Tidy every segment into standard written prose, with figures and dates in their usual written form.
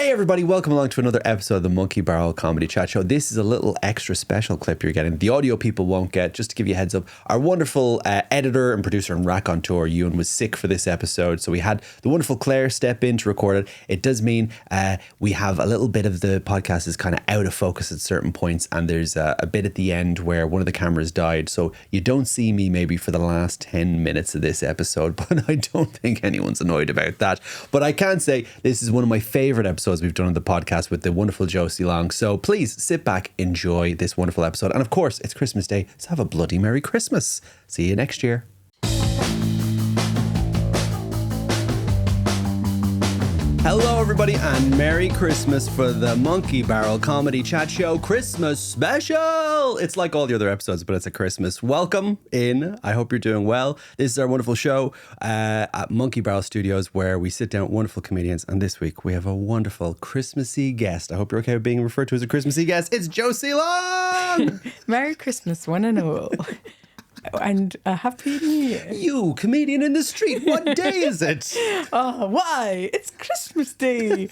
Hey everybody, welcome along to another episode of the Monkey Barrel Comedy Chat Show. This is a little extra special clip you're getting. The audio people won't get. Just to give you a heads up, our wonderful editor and producer and raconteur, Ewan, was sick for this episode. So we had the wonderful Claire step in to record it. It does mean we have a little bit of the podcast is kind of out of focus at certain points. And there's a bit at the end where one of the cameras died. So you don't see me maybe for the last 10 minutes of this episode. But I don't think anyone's annoyed about that. But I can say this is one of my favorite episodes we've done on the podcast with the wonderful Josie Long. So please sit back, enjoy this wonderful episode. And of course, it's Christmas Day, so have a bloody Merry Christmas. See you next year. Hello everybody and Merry Christmas for the Monkey Barrel Comedy Chat Show Christmas Special. It's like all the other episodes, but it's a Christmas. Welcome in. I hope you're doing well. This is our wonderful show at Monkey Barrel Studios where we sit down with wonderful comedians. And this week we have a wonderful Christmassy guest. I hope you're okay with being referred to as a Christmassy guest. It's Josie Long. Merry Christmas, one and all. And a Happy New Year. You, comedian in the street, what day is it? Oh, why? It's Christmas Day.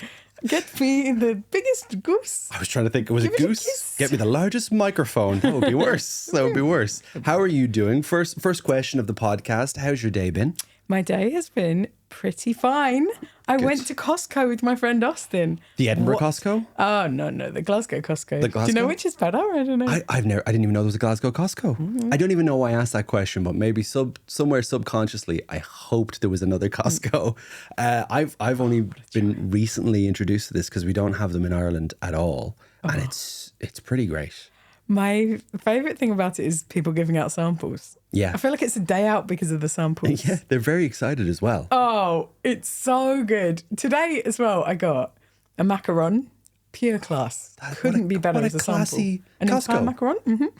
Get me the biggest goose. I was trying to think, was it goose? Kiss. Get me the largest microphone. That would be worse. That would be worse. How are you doing? First question of the podcast. How's your day been? My day has been pretty fine. I went to Costco with my friend Austin. The Edinburgh Costco? Oh, no, the Glasgow Costco. The Glasgow? Do you know which is better? I don't know. I didn't even know there was a Glasgow Costco. Mm-hmm. I don't even know why I asked that question, but maybe somewhere subconsciously, I hoped there was another Costco. I've only been recently introduced to this because we don't have them in Ireland at all. And it's pretty great. My favourite thing about it is people giving out samples. Yeah. I feel like it's a day out because of the samples. Yeah, they're very excited as well. Oh, it's so good. Today as well, I got a macaron, pure class. Couldn't be better as a classy sample. An Costco. entire macaron.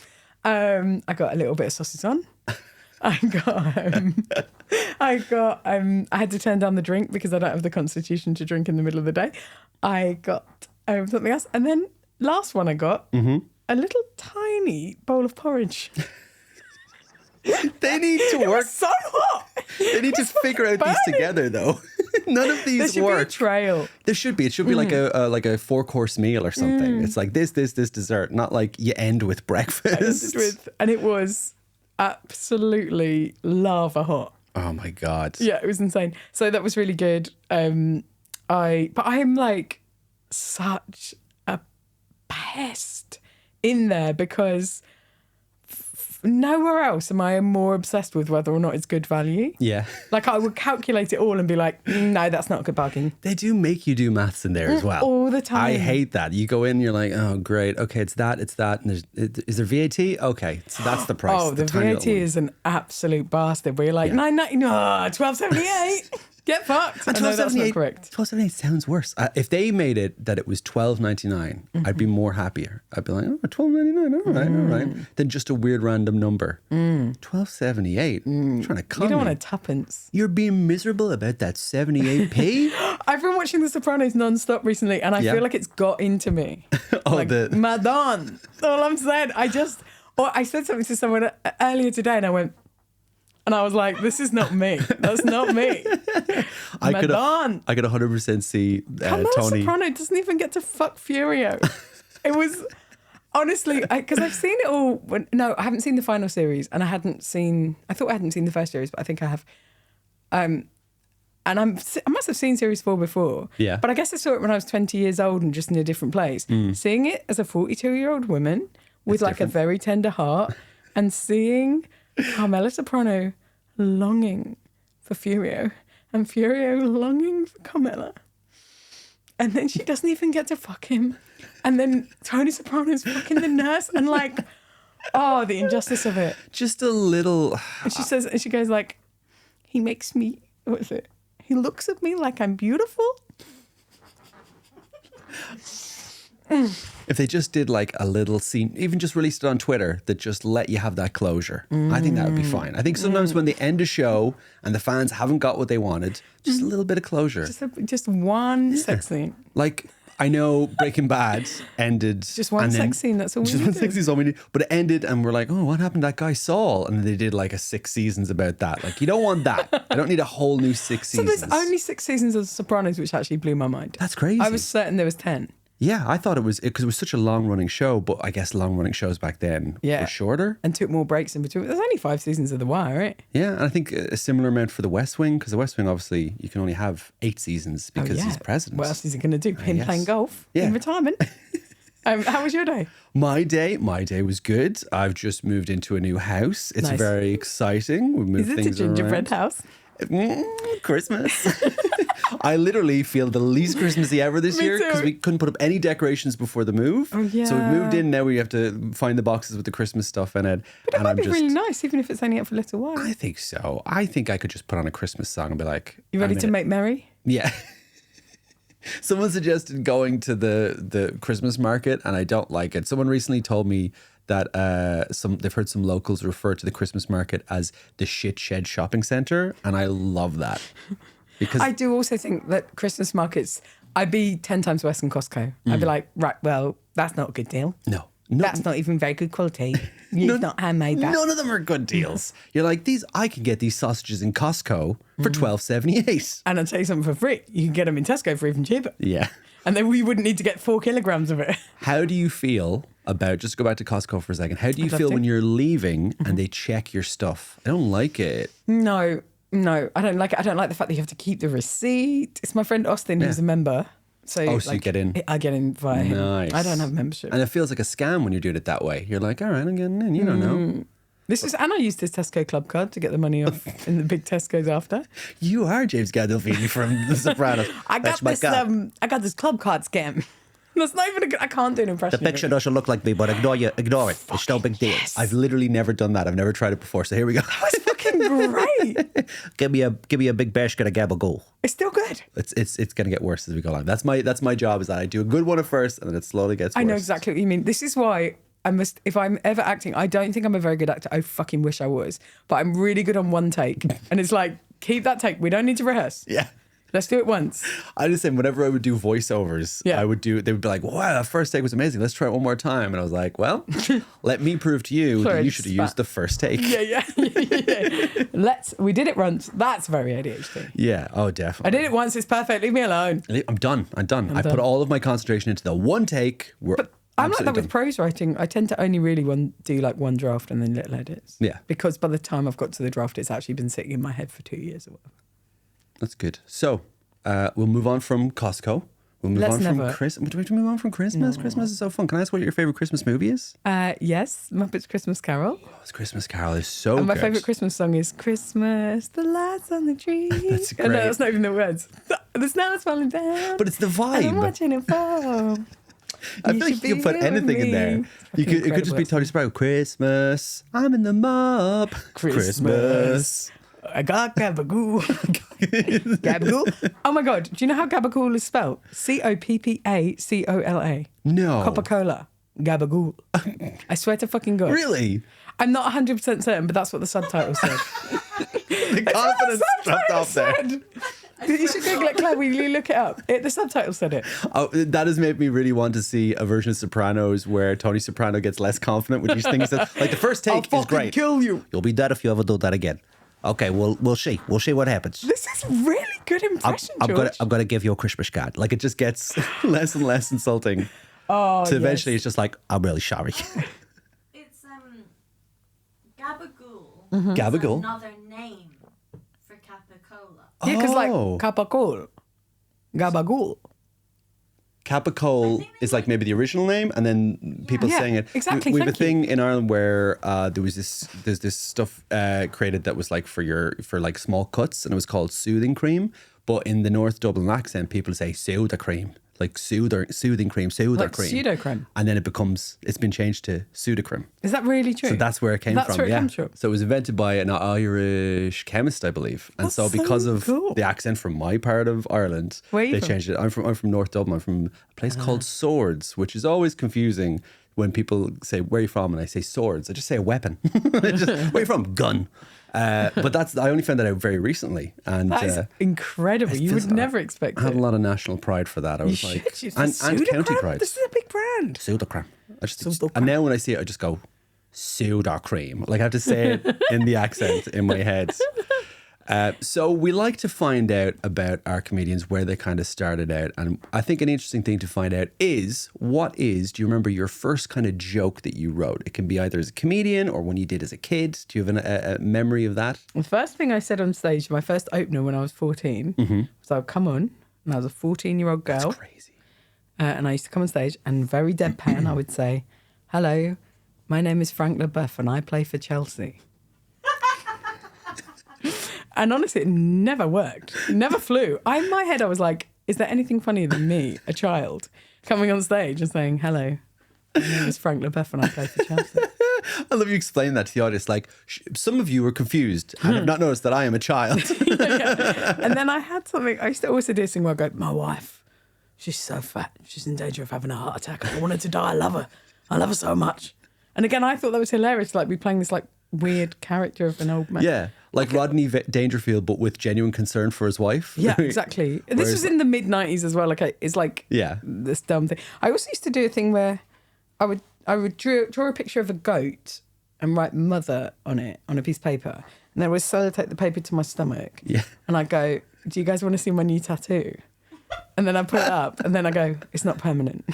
Mm-hmm. I got a little bit of sausage on. I had to turn down the drink because I don't have the constitution to drink in the middle of the day. I got something else. And then last one I got, a little tiny bowl of porridge. They need to work. So hot. They need to figure out these together, though. None of these There should work. be a trail. There should be. It should be like a 4-course meal or something. It's like this dessert, not like you end with breakfast. And it was absolutely lava hot. Oh my God. Yeah, it was insane. So that was really good. But I'm like such a pest in there because nowhere else am I more obsessed with whether or not it's good value. Yeah. Like I would calculate it all and be like, no, that's not a good bargain. They do make you do maths in there as well. All the time. I hate that. You go in and you're like, oh, great. Okay, it's that. And is there VAT? Okay, so that's the price. Oh, the VAT is an absolute bastard. Where you're like, $9.90, no, $12.78. Get fucked. And no, that's not correct. $12.78 sounds worse. If they made it that it was $12.99, I'd be more happier. I'd be like, oh, $12.99, all right. Than just a weird random number. $12.78. Trying to come. You don't want a tuppence. You're being miserable about that 78p? I've been watching The Sopranos non-stop recently and I feel like it's got into me. Madame. That's all I'm saying. I said something to someone earlier today and I was like, this is not me. That's not me. I could 100% see Tony. Soprano doesn't even get to fuck Furio. It was, honestly, because I've seen it all. No, I haven't seen the final series and I hadn't seen the first series, but I think I have. And I must have seen series 4 before. Yeah. But I guess I saw it when I was 20 years old and just in a different place. Seeing it as a 42-year-old woman with a very tender heart and seeing Carmela Soprano longing for Furio and Furio longing for Carmela. And then she doesn't even get to fuck him. And then Tony Soprano's fucking the nurse and the injustice of it. Just a little. And she goes like, he makes me, what is it? He looks at me like I'm beautiful. If they just did like a little scene, even just released it on Twitter that just let you have that closure, I think that would be fine. I think sometimes when they end a show and the fans haven't got what they wanted, just a little bit of closure. Just one sex scene. Like, I know Breaking Bad ended. Just one sex scene, that's all we Just one needed. sex scene is all we need. But it ended and we're like, oh, what happened to that guy Saul? And they did like a 6 seasons about that. Like, you don't want that. I don't need a whole new 6 So seasons. there's only 6 seasons of Sopranos, which actually blew my mind. That's crazy. I was certain there was 10. Yeah, I thought it was because it was such a long running show, but I guess long running shows back then were shorter. And took more breaks in between. There's only 5 seasons of The Wire, right? Yeah, and I think a similar amount for The West Wing, because The West Wing, obviously, you can only have 8 seasons because he's president. What else is he going to do? Playing golf in retirement? How was your day? My day was good. I've just moved into a new house. It's very exciting. We've moved Is it a things gingerbread around. house? Christmas. I literally feel the least Christmassy ever this Me year because too. we couldn't put up any decorations before the move. Oh, yeah. So we moved in. Now we have to find the boxes with the Christmas stuff in it. But it might be really nice, even if it's only up for a little while. I think so. I think I could just put on a Christmas song and be like, You ready I'm to in it. make merry? Yeah. Someone suggested going to the Christmas market, and I don't like it. Someone recently told me that they've heard some locals refer to the Christmas market as the shit shed shopping center, and I love that. Because I do also think that Christmas markets, I'd be 10 times worse than Costco. I'd be like, right, well, that's not a good deal. no, That's not even very good quality. You've not handmade that. none of them are good deals. You're like, I can get these sausages in Costco for $12.78. And I'll tell you something for free. You can get them in Tesco for even cheaper. Yeah. And then we wouldn't need to get 4 kilograms of it. How do you feel about, just go back to Costco for a second, how do you I'd love feel to. when you're leaving and they check your stuff? I don't like it. No, I don't like it. I don't like the fact that you have to keep the receipt. It's my friend Austin who's a member. So, So you get in? I get in via him. Nice. I don't have membership. And it feels like a scam when you're doing it that way. You're like, all right, I'm getting in. You don't know. And I used his Tesco club card to get the money off in the big Tesco's after. You are James Gandolfini from The Sopranos. I got this club card scam. That's not even a good. I can't do an impression. The picture doesn't look like me, but ignore it. It's no big deal. yes. I've literally never done that. I've never tried it before. So here we go. It's fucking great. give me a big basket of gabagool. It's still good. It's gonna get worse as we go along. That's my job, is that I do a good one at first and then it slowly gets worse. I know exactly what you mean. This is why I must, if I'm ever acting, I don't think I'm a very good actor. I fucking wish I was. But I'm really good on one take. And it's like, keep that take. We don't need to rehearse. Yeah. Let's do it once. I just saying, whenever I would do voiceovers, Yeah. they would be like, wow, that first take was amazing. Let's try it one more time. And I was like, well, let me prove to you Sorry, that you should have used the first take. Yeah. We did it once. That's very ADHD. Yeah. Oh, definitely. I did it once. It's perfect. Leave me alone. I'm done. I put all of my concentration into the one take. I'm like that with prose writing. I tend to only really do like one draft and then little edits. Yeah. Because by the time I've got to the draft, it's actually been sitting in my head for 2 years or whatever. That's good. So we'll move on from Costco. We'll move Let's on from never. Christmas. Do we have to move on from Christmas? Christmas is so fun. Can I ask what your favorite Christmas movie is? Yes, Muppets Christmas Carol. Oh, it's Christmas Carol. Is so And my good. favourite Christmas song is Christmas, the lights on the tree. That's Oh, no, great. that's not even the words. The snow's falling down. But it's the And I'm vibe. watching it fall. I feel like you could put anything in there. It could just be Tony Soprano. Christmas, I'm in the mob. Christmas. I got Gabagool. Gabagool? Oh my God. Do you know how Gabagool is spelled? Coppacola. No. Coca-Cola. Gabagool. I swear to fucking God. Really? I'm not 100% certain, but that's what the subtitle said. The confidence dropped off there. You should Google it, Claire. Will you look it up? The subtitle said it. Oh, that has made me really want to see a version of Sopranos where Tony Soprano gets less confident with these things. Like the first take is great. Kill you. You'll be dead if you ever do that again. Okay, we'll see. We'll see what happens. This is really good impression, George. I'm gonna give you a Christmas card. Like it just gets less and less insulting. Oh, So eventually it's just like, I'm really sorry. It's Gabagool. Gabagool. Another name for Capicola. Yeah, because Oh. like Capacol, Gabagool. Capicole is like maybe the original name, and then people Yeah, saying it. exactly, We have a thank you. thing in Ireland where there's this stuff created that was like for like small cuts, and it was called soothing cream. But in the North Dublin accent, people say soother cream, like soothing cream, soother Like cream, pseudo-creme. and then it's been changed to Sudocrem. Is that really true? So that's where it came from. That's where it yeah. comes from. So it was invented by an Irish chemist, I believe. And That's so because so of cool. the accent from my part of Ireland, Where are you they from? changed it. I'm from North Dublin. I'm from a place called Swords, which is always confusing when people say, where are you from? And I say swords. I just say a weapon. Where are you from? Gun. But I only found that out very recently. And That is incredible. You would never expect I had it. a lot of national pride for that. I was like, and county pride. This is a big brand. Sudocrem. And now when I see it, I just go, Sudocrem. Like I have to say it in the accent in my head. So we like to find out about our comedians, where they kind of started out. And I think an interesting thing to find out is, do you remember your first kind of joke that you wrote? It can be either as a comedian or one you did as a kid. Do you have a memory of that? The first thing I said on stage, my first opener when I was 14, was I would come on, and I was a 14-year-old girl. That's crazy. And I used to come on stage, and very deadpan, I would say, "Hello, my name is Frank LaBeouf, and I play for Chelsea." And honestly, it never worked. It never flew. In my head, I was like, is there anything funnier than me, a child, coming on stage and saying, "Hello, my name is Frank LaBeouf and I play for Chelsea"? I love you explain that to the audience. Like, some of you are confused and have not noticed that I am a child. Yeah. And then I had something, I used to also do this thing where I go, "My wife, she's so fat. She's in danger of having a heart attack. I don't want her to die. I love her. I love her so much." And again, I thought that was hilarious, like be playing this like weird character of an old man. Yeah. Like Rodney Dangerfield, but with genuine concern for his wife. Yeah, exactly. This was in the mid-90s as well. Like, it's like this dumb thing. I also used to do a thing where I would draw a picture of a goat and write "mother" on it on a piece of paper, and then I would sellotape the paper to my stomach. Yeah. And I go, "Do you guys want to see my new tattoo?" And then I put it up, and then I go, "It's not permanent."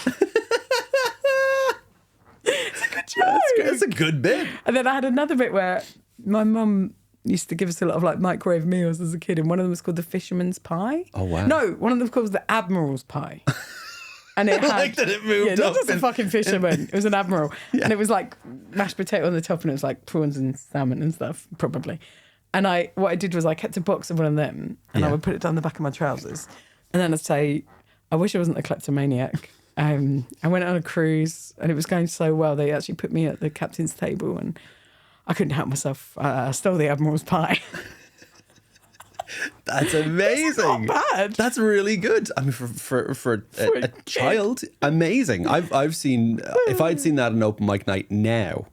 It's a good joke. That's a good bit. And then I had another bit where my mum used to give us a lot of like microwave meals as a kid, and one of them was called the fisherman's pie. Oh wow! No, one of them was called the admiral's pie. And it had, like that it moved not up just a fucking fisherman. It was an admiral, and it was like mashed potato on the top, and it was like prawns and salmon and stuff, probably. And what I did was I kept a box of one of them, and I would put it down the back of my trousers, and then I'd say, "I wish I wasn't a kleptomaniac." I went on a cruise, and it was going so well. They actually put me at the captain's table, and I couldn't help myself. I stole the admiral's pie. That's amazing. Not bad. That's really good. I mean, for a child, amazing. I've seen, if I'd seen that on open mic night now,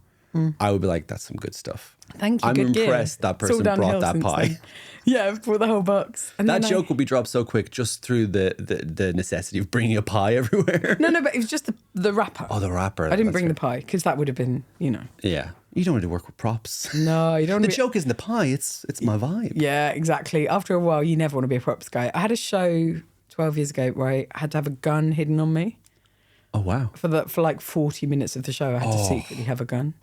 I would be like, that's some good stuff. Thank you. I'm good impressed gear. that person brought that pie. Then. Yeah, I've brought the whole box. And that joke will be dropped so quick just through the necessity of bringing a pie everywhere. No, but it was just the wrapper. Oh, the wrapper. I didn't bring the pie because that would have been, Yeah. You don't want to work with props. No, you don't want The joke isn't the pie, it's my vibe. Yeah, exactly. After a while, you never want to be a props guy. I had a show 12 years ago where I had to have a gun hidden on me. Oh, wow. For like 40 minutes of the show, I had to secretly have a gun.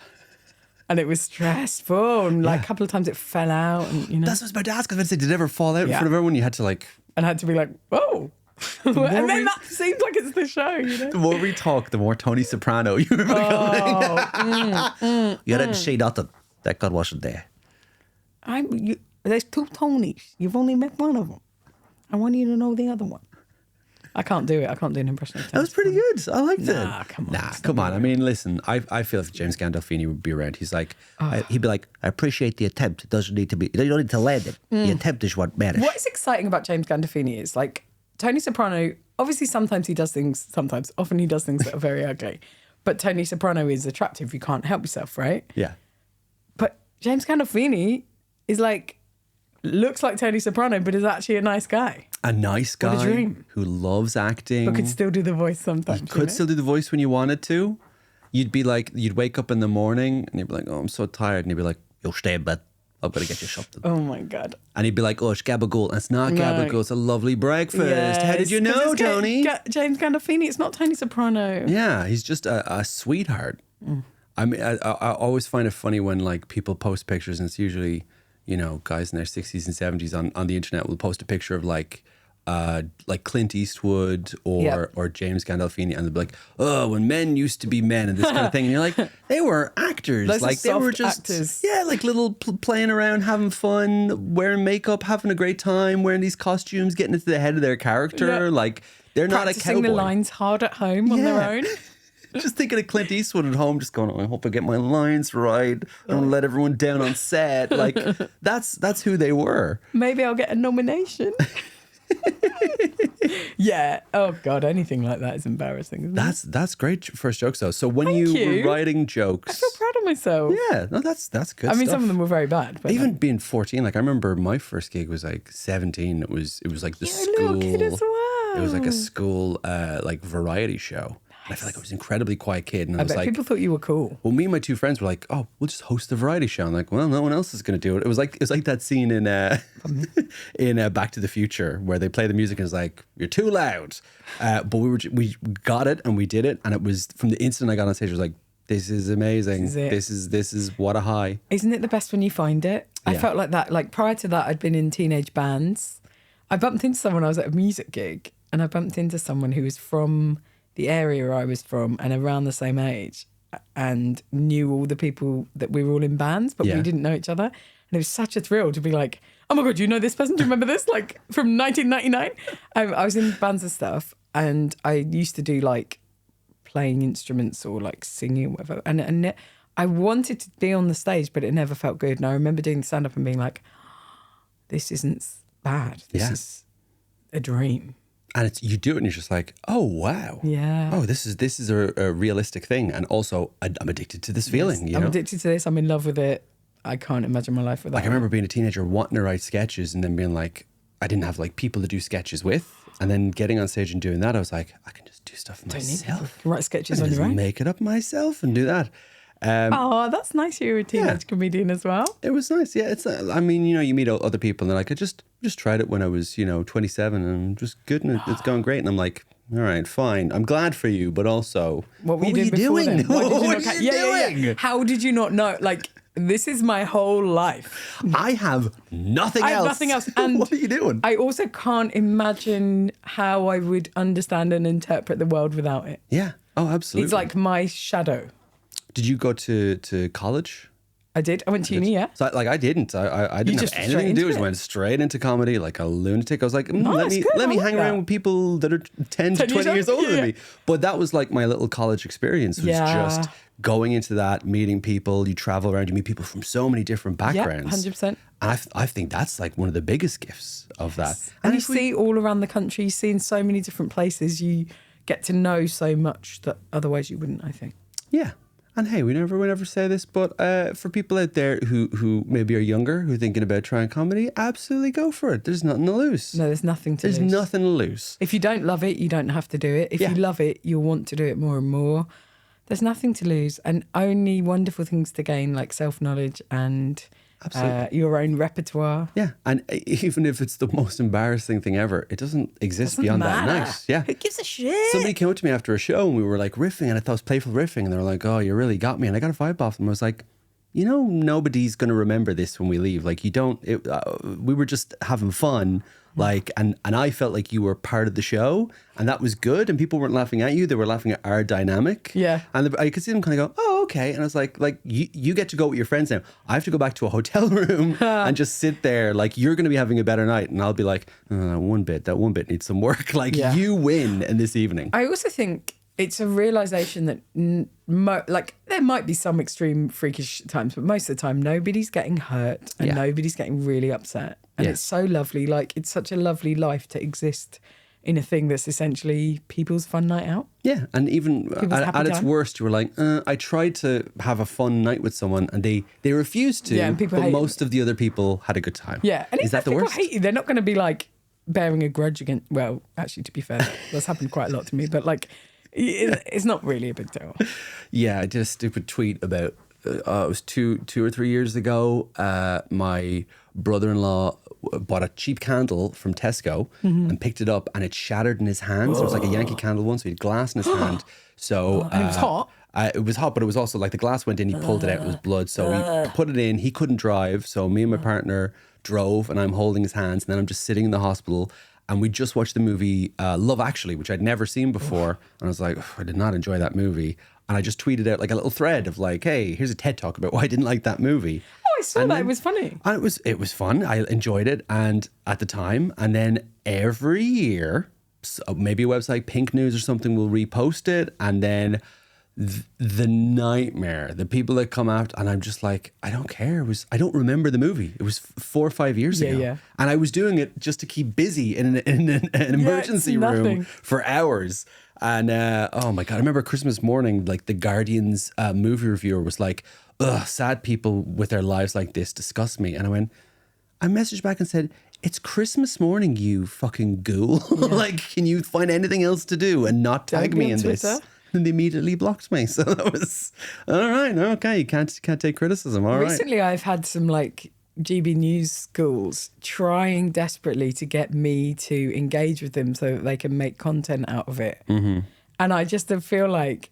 And it was stressful. And like a couple of times it fell out. And, That's what I was about to ask. I was about to say, did it ever fall out in front of everyone? You had to like... And I had to be like, whoa. And then that seems like it's the show, The more we talk, the more Tony Soprano you were becoming. You didn't say nothing. That gun wasn't there. There's two Tonys. You've only met one of them. I want you to know the other one. I can't do it. I can't do an impression of Tony. That was pretty good. I liked it. Come on. I mean, listen, I feel if James Gandolfini would be around, he's like, he'd be like, I appreciate the attempt. It doesn't need to be, you don't need to land it. The attempt is what matters. What is exciting about James Gandolfini is like Tony Soprano, obviously sometimes he does things, often he does things that are very ugly. But Tony Soprano is attractive. You can't help yourself, right? Yeah. But James Gandolfini is like, looks like Tony Soprano, but is actually a nice guy. A nice guy What a dream. who loves acting. But could still do the voice sometimes. You could still do the voice when you wanted to. You'd be like, you'd wake up in the morning and you'd be like, oh, I'm so tired. And you'd be like, you'll stay in bed. I'm going to get you something. Oh my God. And he'd be like, oh, it's gabagool. And it's not gabagool. It's a lovely breakfast. Yeah, How did you know, Tony? James Gandolfini, it's not Tony Soprano. Yeah, he's just a sweetheart. I mean, I always find it funny when like people post pictures and it's usually, guys in their 60s and 70s on the internet will post a picture of like Clint Eastwood or James Gandolfini, and they'll be like, oh, when men used to be men and this kind of thing. And you're like, they were actors. Those like they were just actors. Yeah, like little playing around, having fun, wearing makeup, having a great time, wearing these costumes, getting into the head of their character. Yeah. Like they're not a cowboy. Practicing the lines hard at home on their own. Just thinking of Clint Eastwood at home, just going, I hope I get my lines right. I don't let everyone down on set. Like that's who they were. Maybe I'll get a nomination. Yeah. Oh God, anything like that is embarrassing. Isn't it? That's great first jokes though. So when Thank you you. were writing I jokes, feel proud of myself. yeah, no, that's good. I mean, stuff. some of them were very bad, but Even being 14, like I remember my first gig was like 17. It was like the you're school. a little kid as well. It was like a school like variety show. And I feel like I was an incredibly quiet kid, and I I was bet like, people thought you were cool. well, me and my two friends were like, oh, we'll just host a variety show. I'm like, well, no one else is going to do it. It was like that scene in in Back to the Future where they play the music and it's like, you're too loud. But we got it and we did it, and it was from the instant I got on stage, I was like, this is amazing. This is This is what a high. Isn't it the best when you find it? I Yeah. felt like that. Like prior to that, I'd been in teenage bands. I bumped into someone, I was at a music gig, and I bumped into someone who was from the area I was from and around the same age, and knew all the people that we were all in bands, but Yeah. we didn't know each other. And it was such a thrill to be like, oh my God, do you know this person? Do you remember this? Like from 1999? I was in bands and stuff, and I used to do like playing instruments or like singing or whatever. And I wanted to be on the stage, but it never felt good. And I remember doing stand up and being like, this isn't bad. This Yeah. is a dream. And it's you do it and you're just like, oh wow. Yeah. Oh, this is a realistic thing. And also I'm addicted to this feeling, you I'm know? addicted to this. I'm in love with it. I can't imagine my life without Like I remember being a teenager wanting to write sketches and then being like, I didn't have like people to do sketches with. And then getting on stage and doing that, I was like, I can just do stuff myself. it. Write I sketches can on just your own. make it up myself and do that. Oh, that's nice. You're a teenage comedian as well. It was nice. Yeah, it's. I mean, you know, you meet other people, and they're like, I just tried it when I was, 27, and I'm just good, and it's going great. And I'm like, all right, fine. I'm glad for you, but also, What were you doing before then? What Why did you were not you yeah. doing? How did you not know? Like, this is my whole life. I have nothing I else. have nothing else. And what are you doing? I also can't imagine how I would understand and interpret the world without it. Yeah. Oh, absolutely. It's like my shadow. Did you go to college? I did. I went to uni, yeah. So like I didn't. I didn't have just anything straight to do. I into just it. went straight into comedy like a lunatic. I was like, let it's me good. let me I like hang around that. with people that are 10 to 10 years 20 years old. older than Yeah. me. But that was like my little college experience was Yeah. just going into that, meeting people. You travel around, you meet people from so many different backgrounds. 100%. And I think that's like one of the biggest gifts of that. And you if we- see all around the country, you see in so many different places, you get to know so much that otherwise you wouldn't, I think. Yeah. And hey, we never say this, but for people out there who maybe are younger, who are thinking about trying comedy, absolutely go for it. There's nothing to lose. No, there's nothing to There's lose. nothing to lose. If you don't love it, you don't have to do it. If Yeah. you love it, you'll want to do it more and more. There's nothing to lose and only wonderful things to gain, like self-knowledge and Absolutely. your own repertoire. Yeah, and even if it's the most embarrassing thing ever, it doesn't exist Doesn't beyond matter. that night. Yeah. Who gives a shit? Somebody came up to me after a show and we were like riffing, and I thought it was playful riffing, and they were like, "Oh, you really got me," and I got a vibe off them. I was like, nobody's going to remember this when we leave. Like, we were just having fun. Like, and I felt like you were part of the show, and that was good. And people weren't laughing at you; they were laughing at our dynamic. Yeah. And I could see them kind of go, "Oh, okay." And I was like you get to go with your friends now. I have to go back to a hotel room and just sit there. Like, you're going to be having a better night, and I'll be like, "Oh, that one bit needs some work." Like, Yeah. you win in this evening. I also think it's a realization that like there might be some extreme freakish times, but most of the time nobody's getting hurt and Yeah. nobody's getting really upset. And Yeah. it's so lovely. Like, it's such a lovely life to exist in a thing that's essentially people's fun night out. Yeah, and even People's happy at its time. worst, you were like, I tried to have a fun night with someone, and they refused to. Yeah, and people but hate most of the other people had a good time. Yeah. And is even that if the people worst? hate you, they're not going to be like bearing a grudge against, well, actually, to be fair, that's happened quite a lot to me, but like, it's not really a big deal. Yeah, I did a stupid tweet about it was two or 3 years ago. My brother-in-law bought a cheap candle from Tesco and picked it up, and it shattered in his hand. So it was like a Yankee candle one, so he had glass in his hand. So And it was hot? It was hot, but it was also like the glass went in, he pulled it out, it was blood. So he put it in, he couldn't drive. So me and my partner drove, and I'm holding his hands, and then I'm just sitting in the hospital. And we just watched the movie Love Actually, which I'd never seen before. And I was like, I did not enjoy that movie. And I just tweeted out like a little thread of like, hey, here's a TED Talk about why I didn't like that movie. Oh, I saw And that. then- It was funny. And it was fun. I enjoyed it, and at the time, and then every year, maybe a website, Pink News or something, will repost it, and then the nightmare, the people that come out, and I'm just like, I don't care. I don't remember the movie. It was 4 or 5 years ago. Yeah. And I was doing it just to keep busy in an emergency room nothing. for hours. And oh my God, I remember Christmas morning, like the Guardian's movie reviewer was like, ugh, sad people with their lives like this disgust me. And I messaged back and said, it's Christmas morning, you fucking ghoul. Like, can you find anything else to do and not tag me in this? And they immediately blocked me. So that was, all right, okay, you can't take criticism, all right. Recently, I've had some like GB News schools trying desperately to get me to engage with them so that they can make content out of it. Mm-hmm. And I just feel like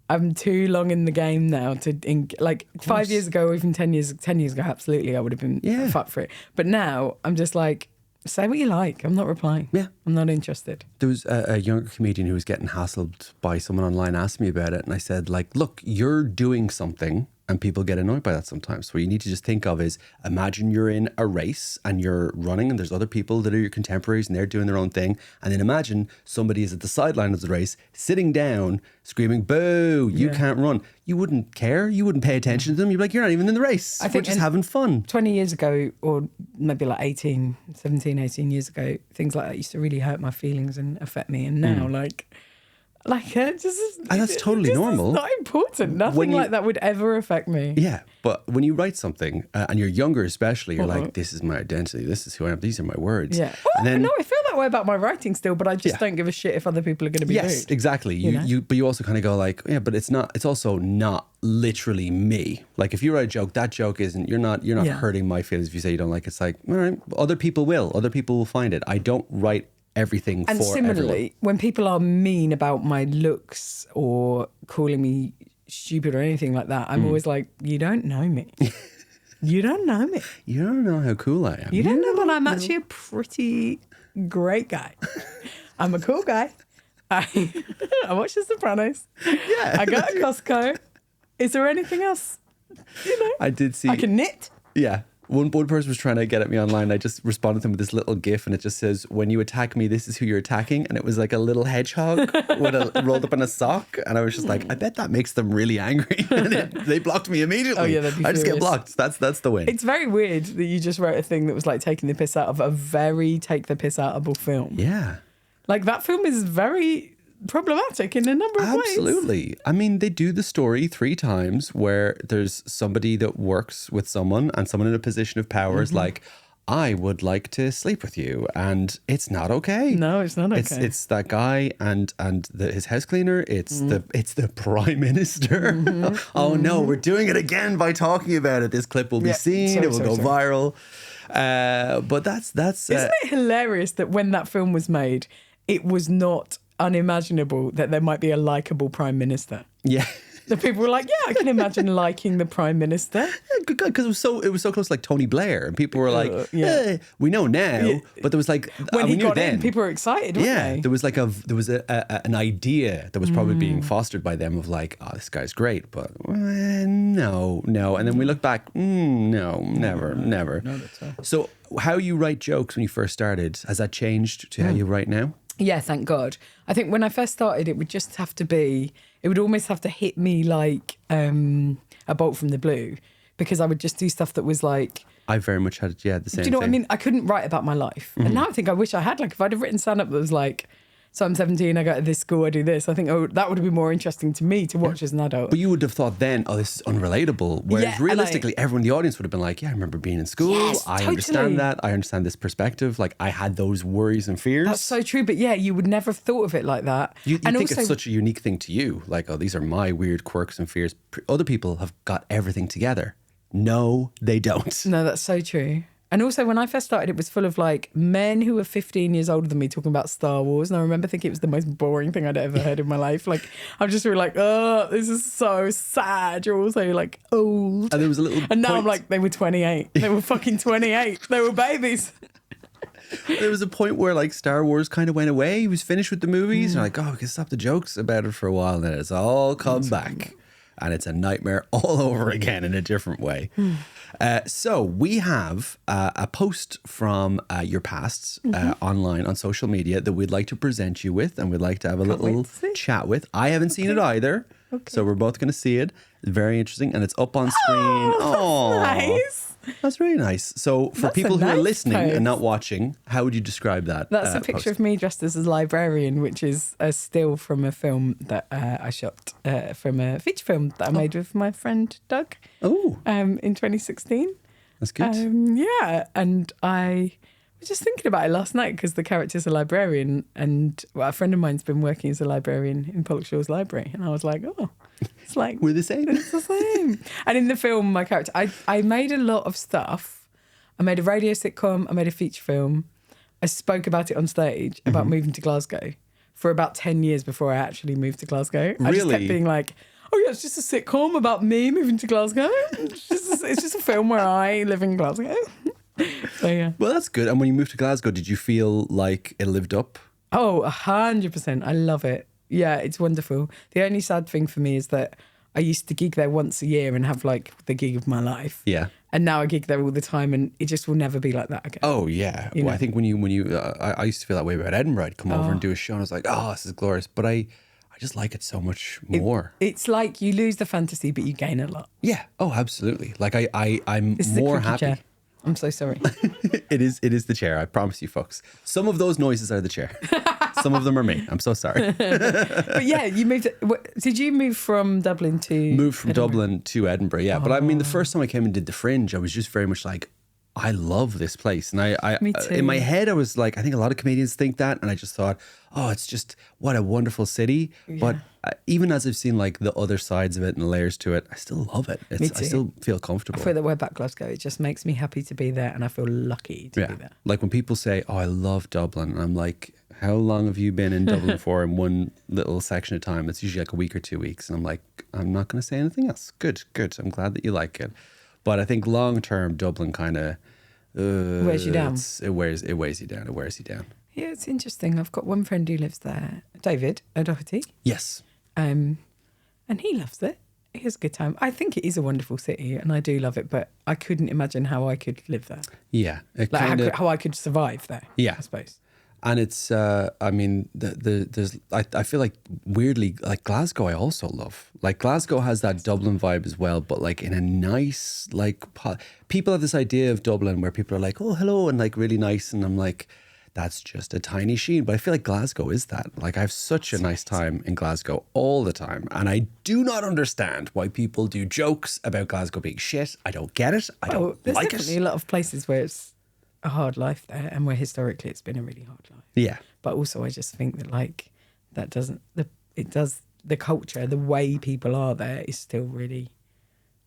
I'm too long in the game now to, like 5 years ago or even 10 years ago, absolutely, I would have been fucked for it. But now I'm just like, say what you like. I'm not replying. Yeah. I'm not interested. There was a younger comedian who was getting hassled by someone online, asked me about it. And I said, like, look, you're doing something and people get annoyed by that sometimes. So what you need to just think of is, imagine you're in a race and you're running and there's other people that are your contemporaries and they're doing their own thing. And then imagine somebody is at the sideline of the race, sitting down, screaming, boo, you can't run. You wouldn't care. You wouldn't pay attention to them. You'd be like, you're not even in the race. We're just having fun. 20 years ago, or maybe like 18 years ago, things like that used to really hurt my feelings and affect me. And now, and that's totally normal. It's not important. Nothing like that would ever affect me. Yeah, but when you write something, and you're younger especially, you're like, this is my identity, this is who I am, these are my words. Yeah. Well, and then, no, I feel that way about my writing still, but I just don't give a shit if other people are going to be rude. Yes, exactly. But you also kind of go like, yeah, but it's also not literally me. Like if you write a joke, that joke isn't, you're not hurting my feelings if you say you don't like it. It's like, all right, other people will find it. I don't write everything and for similarly, everyone. When people are mean about my looks or calling me stupid or anything like that, I'm always like, you don't know me. You don't know me. You don't know how cool I am. You don't know, but I'm actually a pretty great guy. I'm a cool guy. I watch The Sopranos. Yeah. I go to Costco. Is there anything else? I did see. I can knit. Yeah. One person was trying to get at me online. I just responded to him with this little GIF, and it just says, "When you attack me, this is who you're attacking." And it was like a little hedgehog rolled up in a sock. And I was just like, I bet that makes them really angry. And they blocked me immediately. Oh yeah, they'd be I just get furious. blocked. That's the win. It's very weird that you just wrote a thing that was like taking the piss out of a very take the piss outable film. Yeah. Like that film is very problematic in a number of ways. Absolutely. I mean, they do the story 3 times where there's somebody that works with someone and someone in a position of power is like, I would like to sleep with you, and it's not okay. No, it's not okay. It's that guy and his house cleaner. It's the prime minister. Oh no, we're doing it again by talking about it. This clip will be seen. It will go viral. But that's Isn't it hilarious that when that film was made, it was not unimaginable that there might be a likable prime minister? Yeah. The people were like, yeah, I can imagine liking the prime minister. Yeah, good guy, because it was so close, like Tony Blair, and people were like, we know now, but there was like when he we knew got then. in, people were excited, weren't they? There was like an idea that was probably being fostered by them of like, oh, this guy's great, but no, and then we look back, no, never. No, that's all. So how you write jokes when you first started, has that changed to how you write now? Yeah, thank God. I think when I first started, it would almost have to hit me like a bolt from the blue, because I would just do stuff that was like... I very much had, the same thing. Do you know what I mean? I couldn't write about my life. And now I think I wish I had. Like if I'd have written stand-up that was like, so I'm 17, I go to this school, I do this. I think that would have been more interesting to me to watch as an adult. But you would have thought then, oh, this is unrelatable. Whereas realistically, everyone in the audience would have been like, yeah, I remember being in school. Yes, I totally. understand that. I understand this perspective. Like I had those worries and fears. That's so true. But yeah, you would never have thought of it like that. You and think also, it's such a unique thing to you. Like, oh, these are my weird quirks and fears. Other people have got everything together. No, they don't. No, that's so true. And also, when I first started, it was full of like men who were 15 years older than me talking about Star Wars. And I remember thinking it was the most boring thing I'd ever heard in my life. Like, I was just really like, oh, this is so sad. You're also like old. And there was a little And now point. I'm like, they were 28. They were fucking 28. They were babies. There was a point where like Star Wars kind of went away. He was finished with the movies. And you're like, oh, we can stop the jokes about it for a while. And then it's all come back. And it's a nightmare all over again in a different way. So we have a post from your past online on social media that we'd like to present you with, and we'd like to have a little chat with. I haven't seen it either. So we're both going to see it. It's very interesting, and it's up on screen. Oh, that's nice. That's really nice. So for That's people a who are nice listening post. and not watching, how would you describe that? That's a picture post? of me dressed as a librarian, which is a still from a film that I shot, from a feature film that I made with my friend Doug in 2016. That's good. Yeah, and I was just thinking about it last night because the character's a librarian, and a friend of mine's been working as a librarian in Pollock Shaw's library, and I was like, oh, it's like We're the same. It's the same. And in the film, my character, I made a lot of stuff. I made a radio sitcom. I made a feature film. I spoke about it on stage about moving to Glasgow for about 10 years before I actually moved to Glasgow. I just kept being like, oh yeah, it's just a sitcom about me moving to Glasgow. It's just a film where I live in Glasgow. So yeah. Well, that's good. And when you moved to Glasgow, did you feel like it lived up? Oh, 100%. I love it. Yeah, it's wonderful. The only sad thing for me is that I used to gig there once a year and have like the gig of my life. Yeah. And now I gig there all the time, and it just will never be like that again. Oh yeah. Well, I think when you I used to feel that way about Edinburgh. I'd come over and do a show, and I was like, oh, this is glorious. But I just like it so much more. It's like you lose the fantasy, but you gain a lot. Yeah. Oh, absolutely. Like I'm This is a more creaky happy. chair. I'm so sorry. It is the chair. I promise you, folks. Some of those noises are the chair. Some of them are me. I'm so sorry. But yeah, you moved. Did you move from Dublin to? Moved from Edinburgh? Dublin to Edinburgh. Yeah, but I mean, the first time I came and did the Fringe, I was just very much like, I love this place, and I Me too. in my head I was like, I think a lot of comedians think that, and I just thought, oh, it's just what a wonderful city. But even as I've seen like the other sides of it and layers to it, I still love it. Me too. I still feel I comfortable. feel that we're back Glasgow. It just makes me happy to be there, and I feel lucky to be there. Like when people say, oh, I love Dublin, and I'm like, how long have you been in Dublin for in one little section of time? It's usually like a week or 2 weeks. And I'm like, I'm not going to say anything else. Good. I'm glad that you like it. But I think long term, Dublin kind of Wears you down. It wears you down. It wears you down. Yeah, it's interesting. I've got one friend who lives there, David O'Doherty, Yes. and he loves it. He has a good time. I think it is a wonderful city, and I do love it. But I couldn't imagine how I could live there, Yeah. It like kinda, how I could survive there. Yeah. I suppose. and it's, I mean, I feel like weirdly, like Glasgow, I also love. Like Glasgow has that Dublin vibe as well, but like in a nice, like, people have this idea of Dublin where people are like, oh, hello, and like really nice. And I'm like, that's just a tiny sheen. But I feel like Glasgow is that. Like I have such a nice time in Glasgow all the time. And I do not understand why people do jokes about Glasgow being shit. I don't get it. I don't There's like definitely it. a lot of places where it's a hard life there, and where historically it's been a really hard life. Yeah. But also, I just think that like that doesn't the culture, the way people are there is still really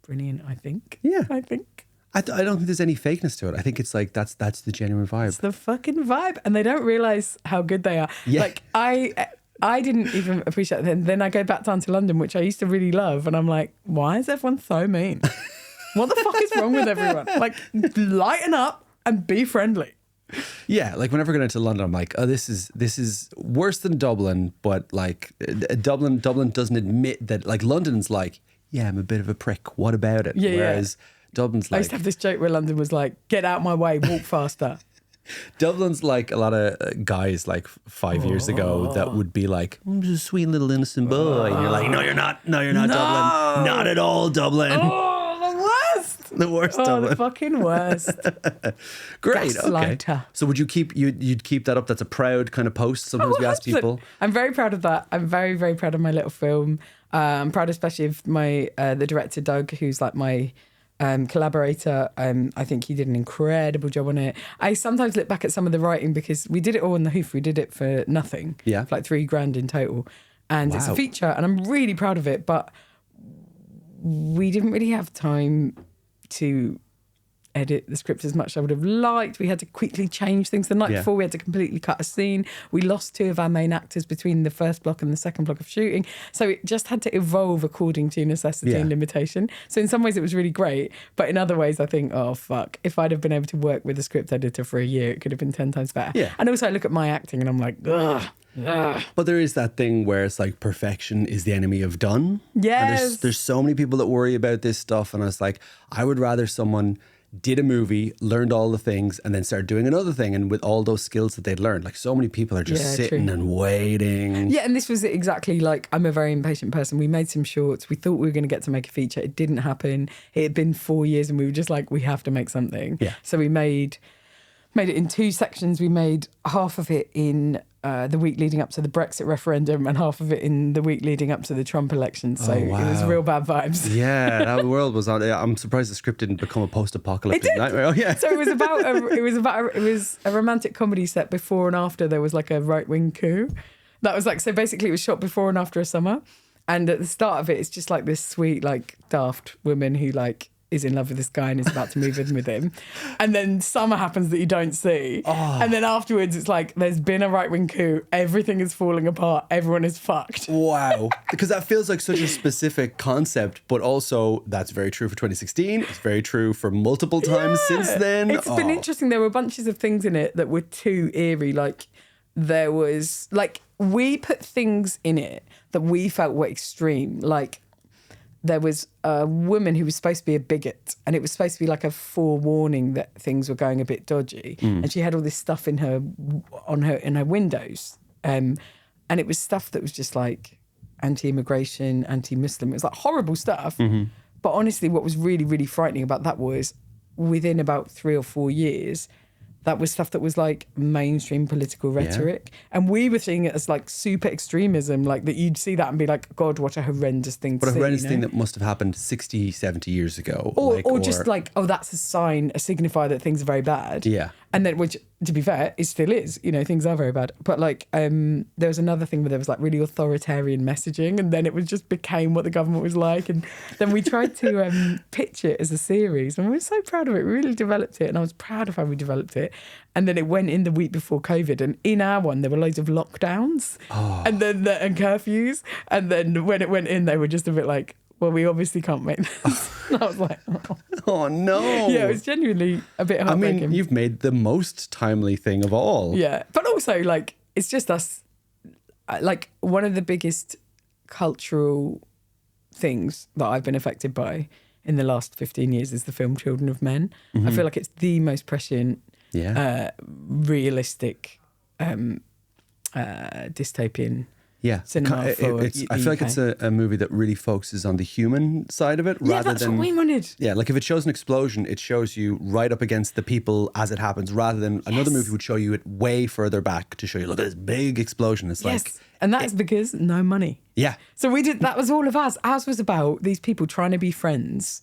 brilliant. I think. Yeah. I think I don't think there's any fakeness to it. I think it's like that's the genuine vibe. it's the fucking vibe, and they don't realize how good they are. Yeah. Like I didn't even appreciate it. Then I go back down to London, which I used to really love, and I'm like, why is everyone so mean? What the fuck is wrong with everyone? Like, lighten up and be friendly. Yeah, like whenever I go into London, I'm like, oh, this is worse than Dublin, but like Dublin doesn't admit that. Like London's like, yeah, I'm a bit of a prick. What about it? Yeah, yeah. Whereas Dublin's I like, used to have this joke where London was like, get out my way, walk faster. Dublin's like a lot of guys like 5 years ago that would be like, I'm just a sweet little innocent boy, and you're like, no, you're not, Dublin, not at all, Dublin. Oh, the worst. The worst Oh, Dublin. the fucking worst. Great. Okay. Gaslighter. So would you you'd keep that up? That's a proud kind of post. Sometimes we ask 100%. people. I'm very proud of that. I'm very, very proud of my little film. I'm proud especially of my the director, Doug, who's like my collaborator. I think he did an incredible job on it. I sometimes look back at some of the writing because we did it all on the hoof. We did it for nothing. Yeah. For like $3,000 in total. And it's a Wow. feature, and I'm really proud of it. But we didn't really have time to edit the script as much as I would have liked. We had to quickly change things. The night Yeah. before, we had to completely cut a scene. We lost 2 of our main actors between the first block and the second block of shooting. So it just had to evolve according to necessity Yeah. and limitation. So in some ways it was really great. But in other ways I think, oh, fuck. If I'd have been able to work with a script editor for a year, it could have been 10 times better. Yeah. And also I look at my acting and I'm like, ugh. But there is that thing where it's like perfection is the enemy of done. Yes. And there's so many people that worry about this stuff. And I was like, I would rather someone did a movie, learned all the things, and then started doing another thing. And with all those skills that they'd learned, like so many people are just sitting and waiting. Yeah, and this was exactly like, I'm a very impatient person. We made some shorts. We thought we were going to get to make a feature. It didn't happen. It had been 4 years and we were just like, we have to make something. Yeah. So we made it in 2 sections. We made half of it in the week leading up to the Brexit referendum and half of it in the week leading up to the Trump election. So it was real bad vibes. Yeah, that world was on. I'm surprised the script didn't become a post-apocalyptic nightmare. Oh yeah. So it was a romantic comedy set before and after there was like a right-wing coup. That was like, so basically it was shot before and after a summer. And at the start of it, it's just like this sweet, like daft woman who like is in love with this guy and is about to move in with him. And then summer happens that you don't see. Oh. And then afterwards, it's like, there's been a right-wing coup. Everything is falling apart. Everyone is fucked. Wow. Because that feels like such a specific concept, but also that's very true for 2016. It's very true for multiple times since then. It's been interesting. There were bunches of things in it that were too eerie. Like there was, like we put things in it that we felt were extreme. Like there was a woman who was supposed to be a bigot and it was supposed to be like a forewarning that things were going a bit dodgy. And she had all this stuff in her windows. And it was stuff that was just like anti-immigration, anti-Muslim. It was like horrible stuff. But honestly, what was really, really frightening about that was within about 3 or 4 years, that was stuff that was like mainstream political rhetoric. And we were seeing it as like super extremism, like that you'd see that and be like, God, what a horrendous thing to see. But a horrendous thing that must have happened 60, 70 years ago. Or just like, oh, that's a sign, a signifier that things are very bad. Yeah. And then, which, to be fair, it still is. You know, things are very bad. But like, there was another thing where there was like really authoritarian messaging, and then it was just became what the government was like. And then we tried to pitch it as a series, and we were so proud of it. We really developed it, and I was proud of how we developed it. And then it went in the week before COVID, and in our one there were loads of lockdowns, and then and curfews, and then when it went in, they were just a bit like, well, we obviously can't make this. And I was like, oh no. Yeah, it was genuinely a bit heartbreaking. I mean, you've made the most timely thing of all. Yeah, but also like it's just us. Like one of the biggest cultural things that I've been affected by in the last 15 years is the film Children of Men. I feel like it's the most prescient, realistic, dystopian cinema I feel like it's a movie that really focuses on the human side of it rather that's than what we wanted. Yeah, like if it shows an explosion, it shows you right up against the people as it happens, rather than another movie would show you it way further back to show you, look at this big explosion. It's like, and that's because no money. Yeah. So we did, that was all of ours. Ours was about these people trying to be friends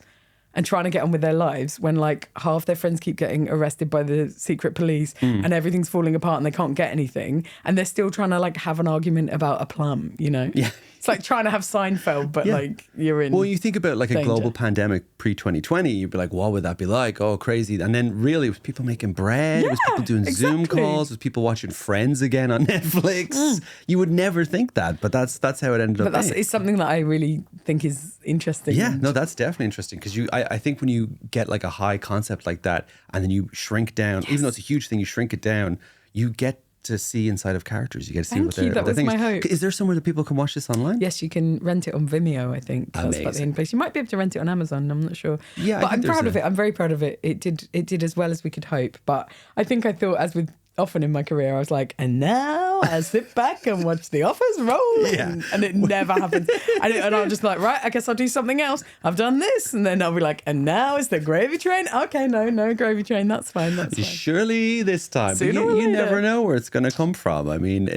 and trying to get on with their lives when like half their friends keep getting arrested by the secret police and everything's falling apart and they can't get anything, and they're still trying to like have an argument about a plum, you know? Yeah. It's like trying to have Seinfeld, but like you're in. Well, you think about like a global pandemic pre-2020, you'd be like, what would that be like? Oh, crazy. And then really it was people making bread, it was people doing Zoom calls, it was people watching Friends again on Netflix. You would never think that, but that's how it ended up being. But it's something that I really think is interesting. Yeah, no, that's definitely interesting because I think when you get like a high concept like that and then you shrink down, even though it's a huge thing, you shrink it down, you get to see inside of characters. You get to see what they're thinking. My hope. Is there somewhere that people can watch this online? Yes, you can rent it on Vimeo, I think. That's about the only place. You might be able to rent it on Amazon, I'm not sure. Yeah, but I'm proud of it. I'm very proud of it. It did as well as we could hope. But I think I thought, as with often in my career, I was like, and now I sit back and watch the offers roll. Yeah. And it never happens. And I'm just like, right, I guess I'll do something else. I've done this. And then I'll be like, and now it's the gravy train. Okay, no gravy train. That's fine. Surely this time. But you never know where it's going to come from. I mean,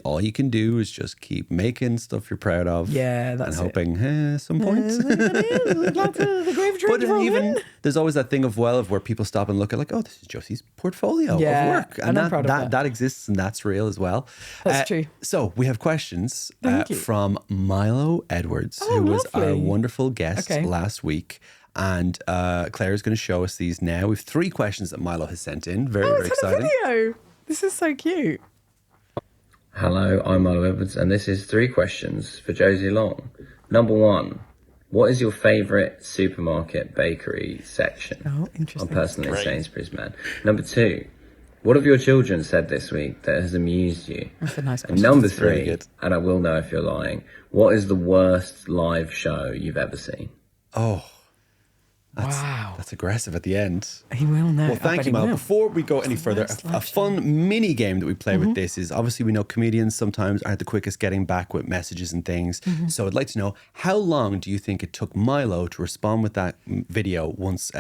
all you can do is just keep making stuff you're proud of. Yeah, that's and hoping, some points. The gravy train. But even there's always that thing of where people stop and look at like, oh, this is Josie's portfolio of work. And I'm proud of that exists and that's real as well. That's true. So we have questions from Milo Edwards, who was our wonderful guest last week. And Claire is going to show us these now. We have 3 questions that Milo has sent in. Very exciting. A video. This is so cute. Hello, I'm Milo Edwards, and this is 3 questions for Josie Long. Number 1. What is your favourite supermarket bakery section? Oh, interesting. I'm personally a Sainsbury's man. Number 2. What have your children said this week that has amused you? That's a nice question. And number 3, and I will know if you're lying, what is the worst live show you've ever seen? Oh, Wow. That's aggressive at the end. He will now. Well, thank you, Mal. Before we go any further, a fun mini game that we play with this is obviously we know comedians sometimes aren't the quickest getting back with messages and things. So I'd like to know, how long do you think it took Milo to respond with that video once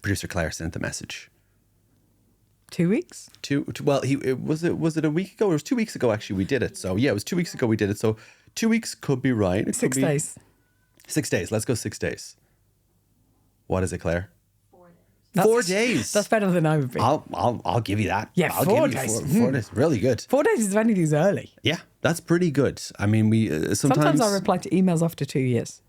producer Claire sent the message? 2 weeks? Well, was it a week ago? It was 2 weeks ago actually we did it. So yeah, it was 2 weeks ago we did it. So 2 weeks could be right. It 6 could be days. 6 days. Let's go 6 days. What is it, Claire? 4 days. 4 days. That's better than I would be. I'll give you that. Yeah, I'll 4 give you days. 4 days. Really good. 4 days is when it is early. Yeah, that's pretty good. I mean, we Sometimes I reply to emails after 2 years.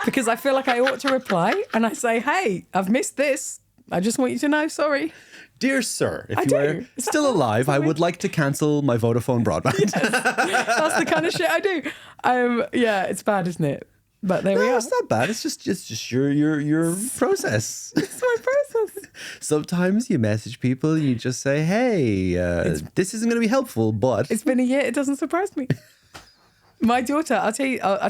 Because I feel like I ought to reply and I say, hey, I've missed this. I just want you to know, sorry. Dear sir, if I you do. are still alive, I would like to cancel my Vodafone broadband. That's the kind of shit I do. Yeah, it's bad, isn't it? But there we No, are. it's not bad. It's just your process. It's my process. Sometimes you message people, you just say, hey, this isn't going to be helpful, but... It's been a year. It doesn't surprise me. My daughter, I'll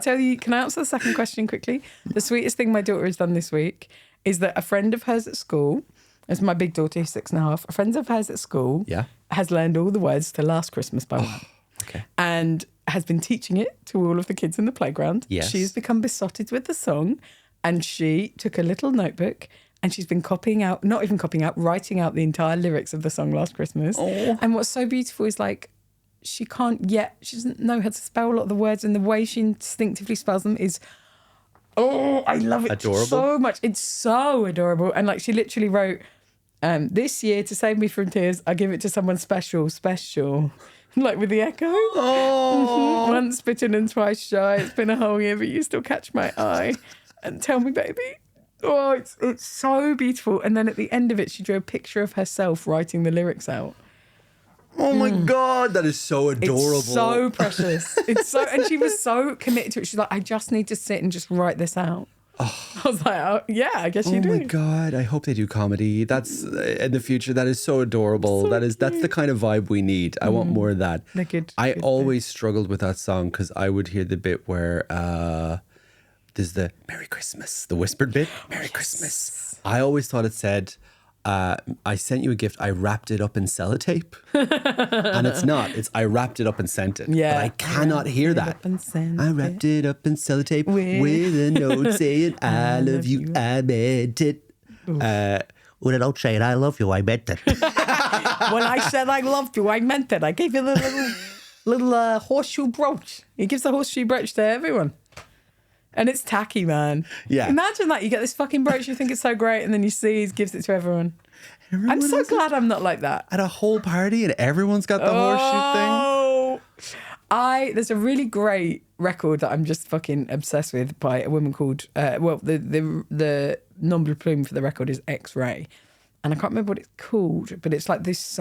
tell you, can I answer the second question quickly? The sweetest thing my daughter has done this week is that a friend of hers at school, it's my big daughter, who's 6.5, a friend of hers at school has learned all the words to Last Christmas by one. Okay. And has been teaching it to all of the kids in the playground. Yes. She's become besotted with the song, and she took a little notebook and she's been writing out the entire lyrics of the song Last Christmas. Oh. And what's so beautiful is like, she doesn't know how to spell a lot of the words, and the way she instinctively spells them is, I love it Adorable. so much. It's so adorable. And like, she literally wrote, this year, to save me from tears, I give it to someone special. Like with the echo. Oh. Once bitten and twice shy. It's been a whole year, but you still catch my eye. And tell me, baby. Oh, it's so beautiful. And then at the end of it, she drew a picture of herself writing the lyrics out. Oh my God, that is so adorable. It's so precious. And she was so committed to it. She's like, I just need to sit and just write this out. Oh. I was like, oh, yeah, I guess you do. Oh my God, I hope they do comedy. That's in the future. That is so adorable. So That's the kind of vibe we need. I want more of that. I always struggled with that song because I would hear the bit where there's the Merry Christmas, the whispered bit. Merry Christmas. I always thought it said, I sent you a gift, I wrapped it up in sellotape. And it's not. It's I wrapped it up and sent it. Yeah. But I cannot hear that. I wrapped it up in sellotape with a note saying, I love you, I meant it. With a note saying, I love you, I meant it. When I said I loved you, I meant it. I gave you the little horseshoe brooch. He gives the horseshoe brooch to everyone. And it's tacky, man. Yeah. Imagine that. You get this fucking brooch, you think it's so great, and then you see he gives it to everyone. I'm so glad I'm not like that. At a whole party and everyone's got the horseshoe thing. There's a really great record that I'm just fucking obsessed with by a woman called, the nom de plume for the record is X-Ray. And I can't remember what it's called, but it's like this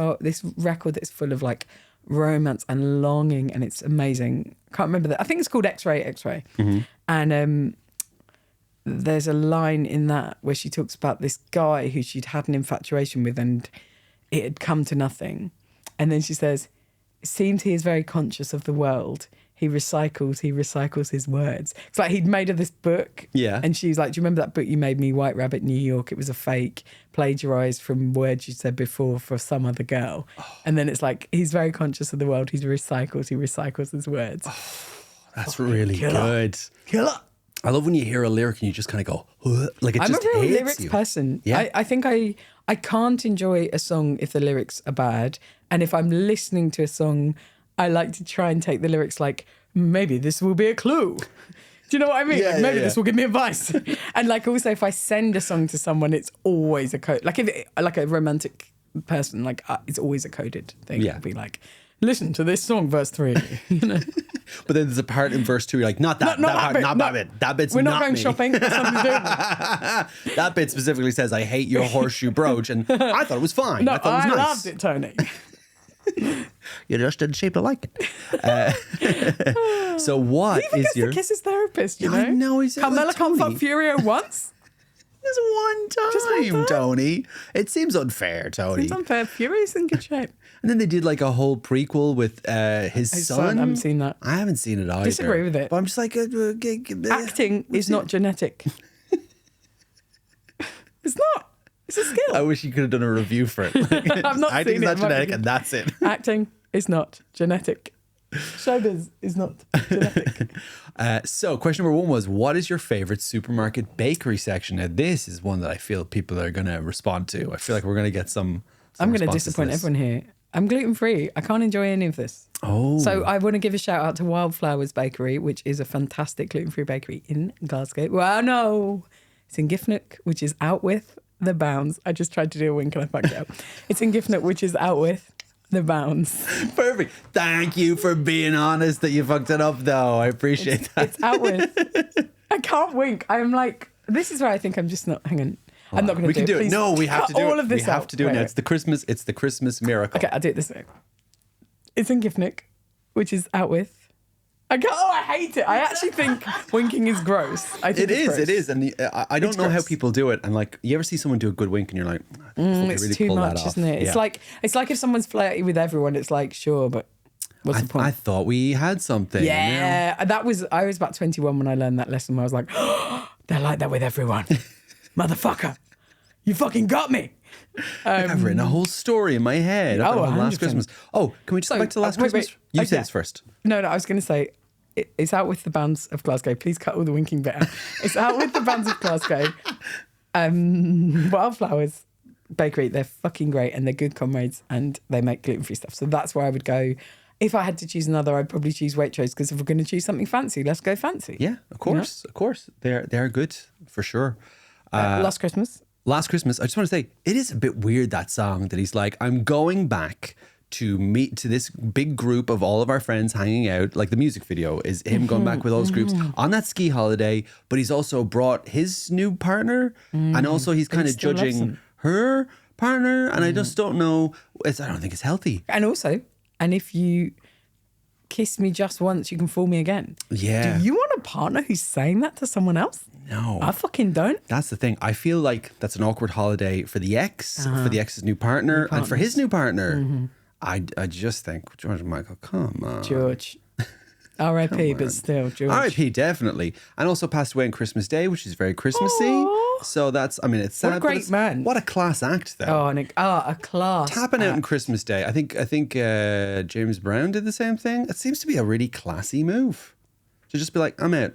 record that's full of like romance and longing, and it's amazing. Can't remember that. I think it's called X-Ray. Mm-hmm. And there's a line in that where she talks about this guy who she'd had an infatuation with and it had come to nothing. And then she says, it seems he is very conscious of the world. He recycles his words. It's like he'd made her this book. Yeah. And she's like, do you remember that book you made me, White Rabbit, New York? It was a fake, plagiarised from words you said before for some other girl. Oh. And then it's like, he's very conscious of the world. He recycles his words. Oh, that's really good. Killer. I love when you hear a lyric and you just kind of go, like it just hits you. I'm a real lyrics person. Yeah. I think I can't enjoy a song if the lyrics are bad. And if I'm listening to a song, I like to try and take the lyrics like, maybe this will be a clue. Do you know what I mean? Yeah, maybe this will give me advice. And like also if I send a song to someone, it's always a code. Like like a romantic person, like it's always a coded thing. Yeah. It'll be like, listen to this song, verse 3. You know? But then there's a part in verse 2 you're like, not that bit. That bit's We're not not going me. shopping. It's something to do with it. That bit specifically says, I hate your horseshoe brooch. And I thought it was fine. No, I thought it was nice. Loved it, Tony. You just didn't seem to like it. So what he even is your... to kiss his therapist, you know? I know. Carmela can't fuck Furio once? Just one time, Tony. It seems unfair, Tony. Seems unfair. Furio's in good shape. And then they did like a whole prequel with his son. I haven't seen that. I haven't seen it either. Disagree with it. But I'm just like... Acting is not genetic. It's not. It's a skill. I wish you could have done a review for it. I've not Acting seen is it. not It might genetic, be- and that's it. Acting is not genetic. Showbiz is not genetic. So, question number 1 was, what is your favorite supermarket bakery section? Now, this is one that I feel people are going to respond to. I feel like we're going to get some I'm going to responses disappoint this. everyone here. I'm gluten-free. I can't enjoy any of this. Oh. So I want to give a shout out to Wildflowers Bakery, which is a fantastic gluten-free bakery in Glasgow. Well, no, it's in Giffnock, which is out with the bounds. I just tried to do a wink and I fucked it up. It's in Giffnock, which is out with the bounds. Perfect. Thank you for being honest that you fucked it up, though. I appreciate that. It's out with. I can't wink. I'm like, this is where I think I'm just not. Hang on. I'm not going to We do can it. do it. Please No, we have cut to do all it. of this We have out. to do it Wait, now. wait. It's the Christmas miracle. Okay, I'll do it this way. It's in Giffnock, which is out with. I hate it. I actually think winking is gross. I think it's gross. It is. And I don't It's know how gross. people do it. And like, you ever see someone do a good wink and you're like, they It's really too pull that much, off. isn't it? Yeah. It's like if someone's flirty with everyone, it's like, sure, but what's the point? I thought we had something. Yeah, I was about 21 when I learned that lesson where I was like, oh, they're like that with everyone. Motherfucker, you fucking got me. I've written a whole story in my head. Oh, about last 100%. Christmas. Oh, can we just go back to last wait, Christmas? wait. You Okay. say this first. No, I was going to say, it's out with the bands of Glasgow. Please cut all the winking bit out. It's out with the bands of Glasgow. Wildflowers Bakery, they're fucking great and they're good comrades and they make gluten-free stuff. So that's where I would go. If I had to choose another, I'd probably choose Waitrose because if we're going to choose something fancy, let's go fancy. Yeah, of course. Of course. They're good for sure. Last Christmas. Last Christmas, I just want to say, it is a bit weird, that song that he's like, I'm going back to meet to this big group of all of our friends hanging out. Like the music video is him going back with all those groups on that ski holiday, but he's also brought his new partner and also he's kind he of still loves judging him. her partner. And I just don't know. I don't think it's healthy. And also, and if you kiss me just once, you can fool me again. Yeah. Do you want a partner who's saying that to someone else? No. I fucking don't. That's the thing. I feel like that's an awkward holiday for the ex, for the ex's new partner, and for his new partner. I just think, George Michael, come on. George. R.I.P. but still, George. R.I.P. definitely. And also passed away on Christmas Day, which is very Christmassy. Aw. So that's, I mean, it's sad. What a but great it's- man. What a class act, though. Oh, and a class. Tapping out on act. Christmas Day. I think James Brown did the same thing. It seems to be a really classy move. To just be like, I'm out.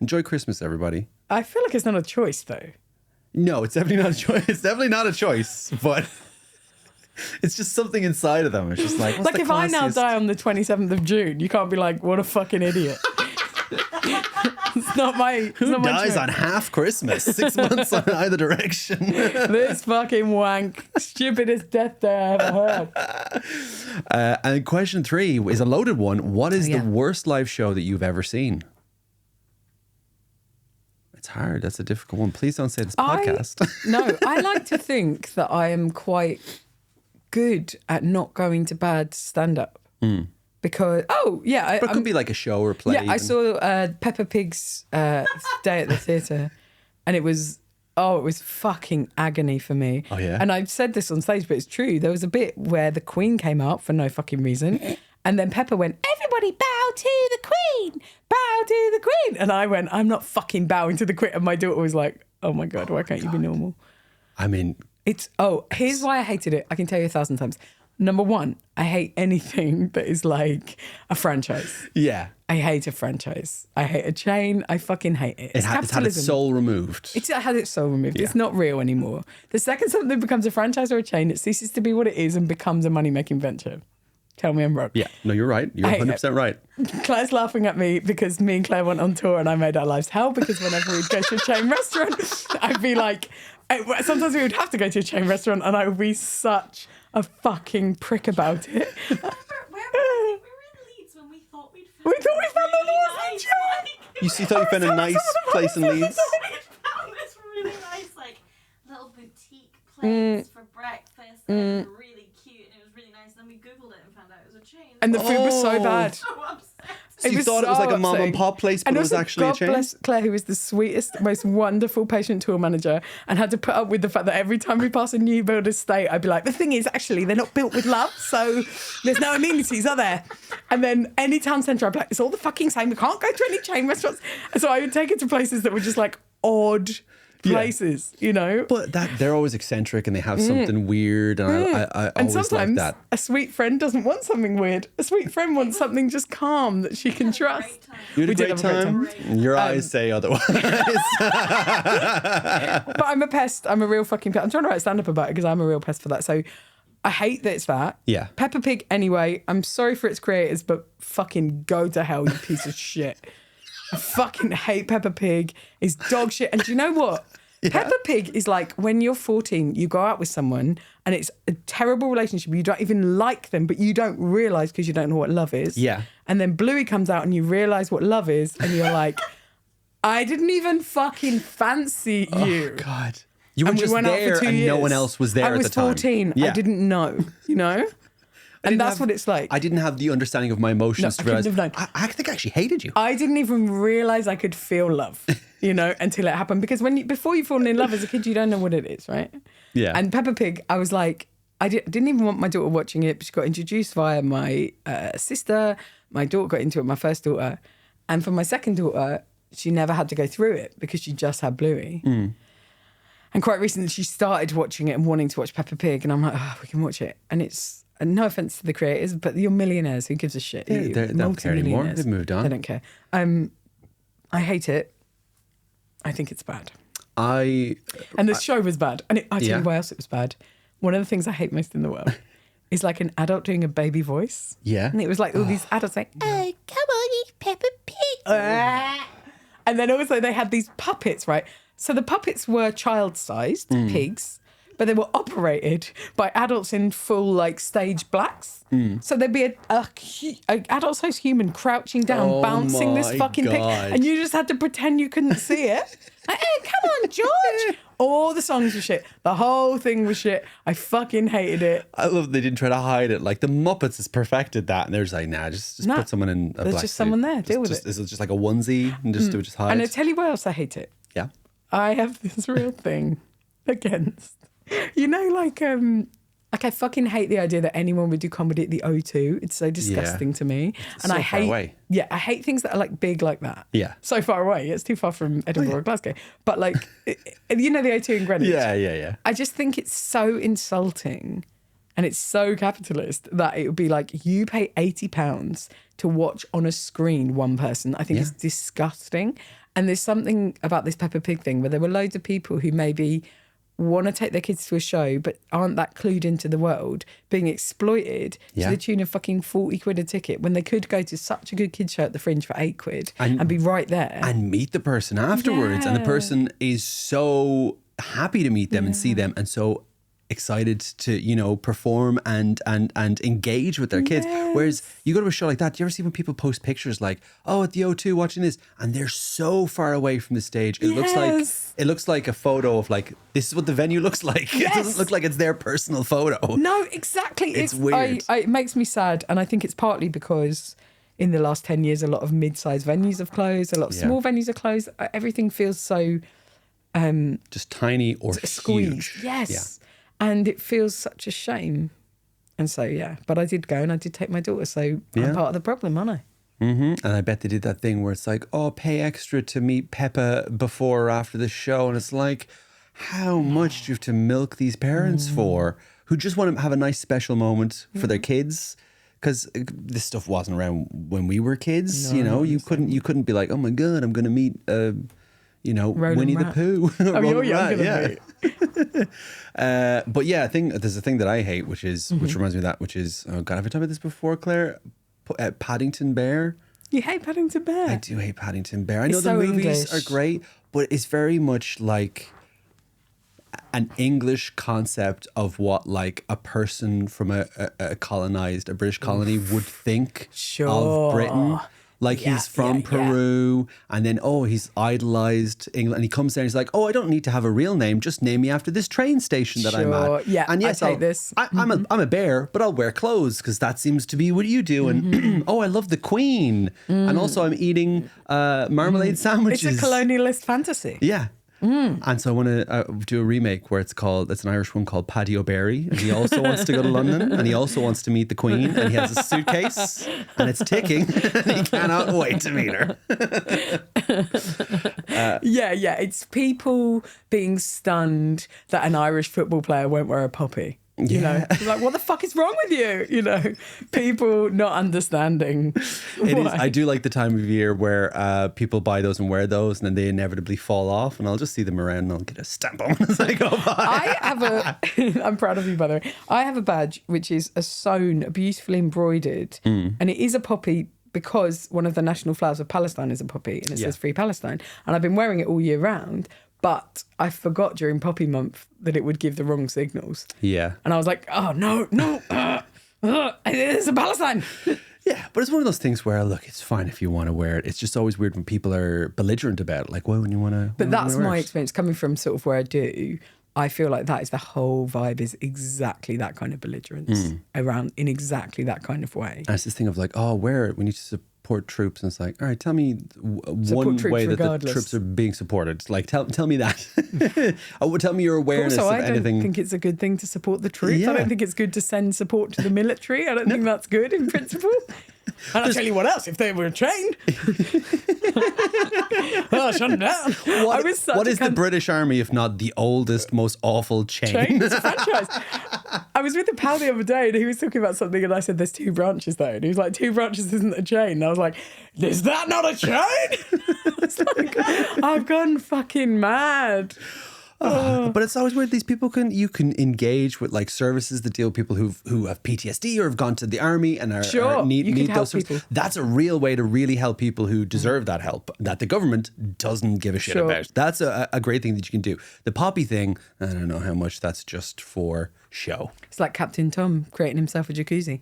Enjoy Christmas, everybody. I feel like it's not a choice, though. No, it's definitely not a choice. It's definitely not a choice, but it's just something inside of them. It's just like, what's Like the if I now classiest- die on the 27th of June, you can't be like, what a fucking idiot. It's not my Who dies on half Christmas? 6 months on either direction. this fucking wank. Stupidest death day I ever heard. And question 3 is a loaded one. What is yeah. the worst live show that you've ever seen? It's hard. That's a difficult one. Please don't say this podcast. No, I like to think that I am quite good at not going to bad stand-up. Because, But it could be like a show or a play. Yeah, I even. saw Peppa Pig's day at the theatre, and it was fucking agony for me. Oh, yeah? And I've said this on stage, but it's true. There was a bit where the Queen came out for no fucking reason, and then Peppa went, "Everybody bow to the Queen, bow to the Queen," and I went, "I'm not fucking bowing to the Queen." And my daughter was like, "Oh my God, why can't you be normal?" I mean, Here's why I hated it. I can tell you 1,000 times. Number one, I hate anything that is like a franchise. yeah. I hate a franchise. I hate a chain. I fucking hate it. It's had its soul removed. It had its soul removed. Yeah. It's not real anymore. The second something becomes a franchise or a chain, it ceases to be what it is and becomes a money-making venture. Tell me I'm wrong. Yeah. No, you're right. You're I hate 100% right. Claire's laughing at me because me and Claire went on tour and I made our lives hell because whenever we'd go to a chain restaurant, I'd be like, sometimes we would have to go to a chain restaurant and I would be such a fucking prick about it. Where were we? We were in Leeds when we thought we'd found We thought we found really the Lord's nice, Angel. You thought you found a nice place in Leeds? we found this really nice, like, little boutique place for breakfast. And it was really cute and it was really nice. Then we Googled it and found out it was a chain. And the food was so Oh. bad. so upset. So you thought it was like a mom and upsetting. pop place, but it was also, actually a God chain? bless Claire, who is the sweetest, most wonderful patient tour manager, and had to put up with the fact that every time we pass a new build estate, I'd be like, the thing is, actually, they're not built with love, so there's no amenities, are there? And then any town centre, I'd be like, it's all the fucking same. We can't go to any chain restaurants. And so I would take it to places that were just like odd, places, you know. But they're always eccentric and they have something weird, and I And always like sometimes that. a sweet friend doesn't want something weird. A sweet friend wants something just calm that she can trust. You had We a did great have a great time. Your eyes say otherwise. But I'm a pest. I'm a real fucking pest. I'm trying to write stand up about it because I'm a real pest for that. So I hate that it's that. Yeah. Peppa Pig, anyway, I'm sorry for its creators, but fucking go to hell, you piece of shit. I fucking hate Peppa Pig. It's dog shit. And do you know what? Yeah. Peppa Pig is like when you're 14, you go out with someone and it's a terrible relationship. You don't even like them, but you don't realise because you don't know what love is. Yeah. And then Bluey comes out and you realise what love is and you're like, I didn't even fucking fancy you. Oh, God. You were And we just went out for there 2 and years. no one else was there I at was the time. 14. Yeah. I didn't know, you know? And that's what it's like. I didn't have the understanding of my emotions No, to I realize. couldn't have known. I think I actually hated you. I didn't even realise I could feel love, you know, until it happened. Because before you've fallen in love as a kid, you don't know what it is, right? Yeah. And Peppa Pig, I was like, I didn't even want my daughter watching it, but she got introduced via my sister. My daughter got into it, my first daughter. And for my second daughter, she never had to go through it because she just had Bluey. And quite recently, she started watching it and wanting to watch Peppa Pig. And I'm like, oh, we can watch it. And it's, and no offense to the creators, but you're millionaires. Who gives a shit? They don't care anymore. They've moved on. They don't care. I hate it. I think it's bad. And the show was bad. And I tell you why else it was bad. One of the things I hate most in the world is like an adult doing a baby voice. Yeah. And it was like all these adults saying, oh, come on, it's Peppa Pig. And then also they had these puppets, right? So the puppets were child-sized pigs, but they were operated by adults in full like stage blacks. So there'd be a adult-sized human crouching down, bouncing this my fucking pig, God. and you just had to pretend you couldn't see it. Like, hey, come on, George. All the songs were shit. The whole thing was shit. I fucking hated it. I love they didn't try to hide it. Like the Muppets has perfected that, and they're just like, nah, just put someone in a There's black just suit. someone there. Deal with it. Is it just like a onesie and just hide? And I tell you why else I hate it. Yeah. I have this real thing against, you know, like I fucking hate the idea that anyone would do comedy at the O2. It's so disgusting to me. And I hate, away. Yeah, I hate things that are like big like that. Yeah. So far away. It's too far from Edinburgh or Glasgow. But like, you know, the O2 in Greenwich. Yeah. I just think it's so insulting and it's so capitalist that it would be like, you pay £80 to watch on a screen one person. I think it's disgusting. And there's something about this Peppa Pig thing where there were loads of people who maybe want to take their kids to a show but aren't that clued into the world being exploited to the tune of fucking 40 quid a ticket when they could go to such a good kids show at the Fringe for 8 quid and be right there. And meet the person afterwards. And the person is so happy to meet them and see them and so excited to, you know, perform and engage with their kids. Whereas you go to a show like that, do you ever see when people post pictures like, oh, at the O2 watching this, and they're so far away from the stage. It looks like a photo of like, this is what the venue looks like. It doesn't look like it's their personal photo. No, exactly. It's weird. It makes me sad, and I think it's partly because in the last 10 years a lot of mid-sized venues have closed, a lot of small venues are closed. Everything feels so just tiny or squeezed. Huge. Yes. And it feels such a shame. And so, but I did go and I did take my daughter. So I'm part of the problem, aren't I? And I bet they did that thing where it's like, oh, pay extra to meet Peppa before or after the show. And it's like, how much do you have to milk these parents for who just want to have a nice special moment for their kids? Because this stuff wasn't around when we were kids. No, you know, you couldn't be like, oh my God, I'm going to meet you know, Roland Winnie Rat. the Pooh. Oh, you're younger Rat, than me. But yeah, I think there's a thing that I hate, which reminds me of that, which is, oh God, have I talked about this before, Claire? Paddington Bear. You hate Paddington Bear? I do hate Paddington Bear. I know It's the so movies English. are great, but it's very much like an English concept of what like a person from a British colony would think of Britain. Like he's from Peru and then, he's idolized England. And he comes there and he's like, oh, I don't need to have a real name. Just name me after this train station that I'm at. Yeah, and yes, I take this. I'm a bear, but I'll wear clothes because that seems to be what you do. And I love the Queen. And also I'm eating marmalade sandwiches. It's a colonialist fantasy. Yeah. And so I want to do a remake where it's an Irish one called Paddy O'Berry, and he also wants to go to London, and he also wants to meet the Queen, and he has a suitcase, and it's ticking, and he cannot wait to meet her. Yeah. It's people being stunned that an Irish football player won't wear a poppy. You know, like, what the fuck is wrong with you? You know, people not understanding. It is. I do like the time of year where people buy those and wear those, and then they inevitably fall off, and I'll just see them around and I'll get a stamp on them as I go by. I have I'm proud of you, by the way. I have a badge which is beautifully embroidered, and it is a poppy because one of the national flowers of Palestine is a poppy, and it says Free Palestine. And I've been wearing it all year round. But I forgot during Poppy Month that it would give the wrong signals. Yeah. And I was like, oh, no, it's a Palestine. Yeah, but it's one of those things where, look, it's fine if you want to wear it. It's just always weird when people are belligerent about it. Like, well, when you want to. But that's my experience coming from sort of where I do. I feel like that is the whole vibe, is exactly that kind of belligerence around in exactly that kind of way. And it's this thing of like, oh, wear it. We need to support troops. And it's like, all right, tell me one way that the troops are being supported. Like, tell me that. Tell me your awareness also, of anything. I don't think it's a good thing to support the troops. Yeah. I don't think it's good to send support to the military. I don't think that's good in principle. And I'll tell you what else, if they were trained. Oh, shut them down. What is the British Army if not the oldest, most awful chain? It's a franchise. I was with a pal the other day and he was talking about something and I said, there's 2 branches though. And he was like, 2 branches isn't a chain. And I was like, is that not a chain? I was like, I've gone fucking mad. But it's always weird. These people you can engage with like services that deal with people who have PTSD or have gone to the army and need those services. That's a real way to really help people who deserve that help that the government doesn't give a shit about. That's a great thing that you can do. The poppy thing, I don't know how much that's just for show. It's like Captain Tom creating himself a jacuzzi.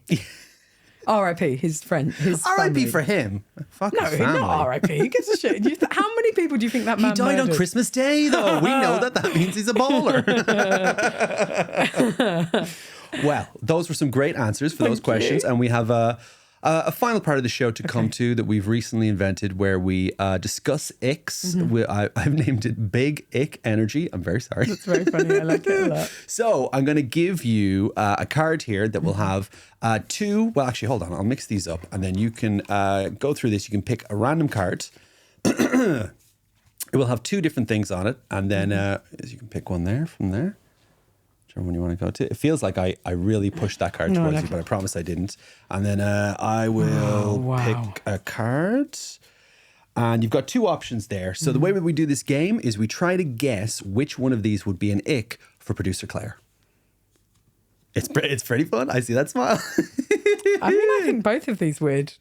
R.I.P. his friend. R.I.P. for him. Fuck his family. Not R.I.P. He gets a shit. How many people do you think that man died murdered? on Christmas Day, though. We know that means he's a baller. Well, those were some great answers for those questions. And we have a final part of the show to come to that we've recently invented where we discuss icks. I've named it Big Ick Energy. I'm very sorry. That's very funny. I like it a lot. So I'm going to give you a card here that will have 2. Well, actually, hold on. I'll mix these up and then you can go through this. You can pick a random card. It will have 2 different things on it. And then you can pick one there from there. Whichever one you want to go to. It feels like I really pushed that card towards you, but I promise I didn't. And then I will pick a card. And you've got 2 options there. So the way that we do this game is we try to guess which one of these would be an ick for producer Claire. It's pretty fun. I see that smile. I mean, I think both of these would.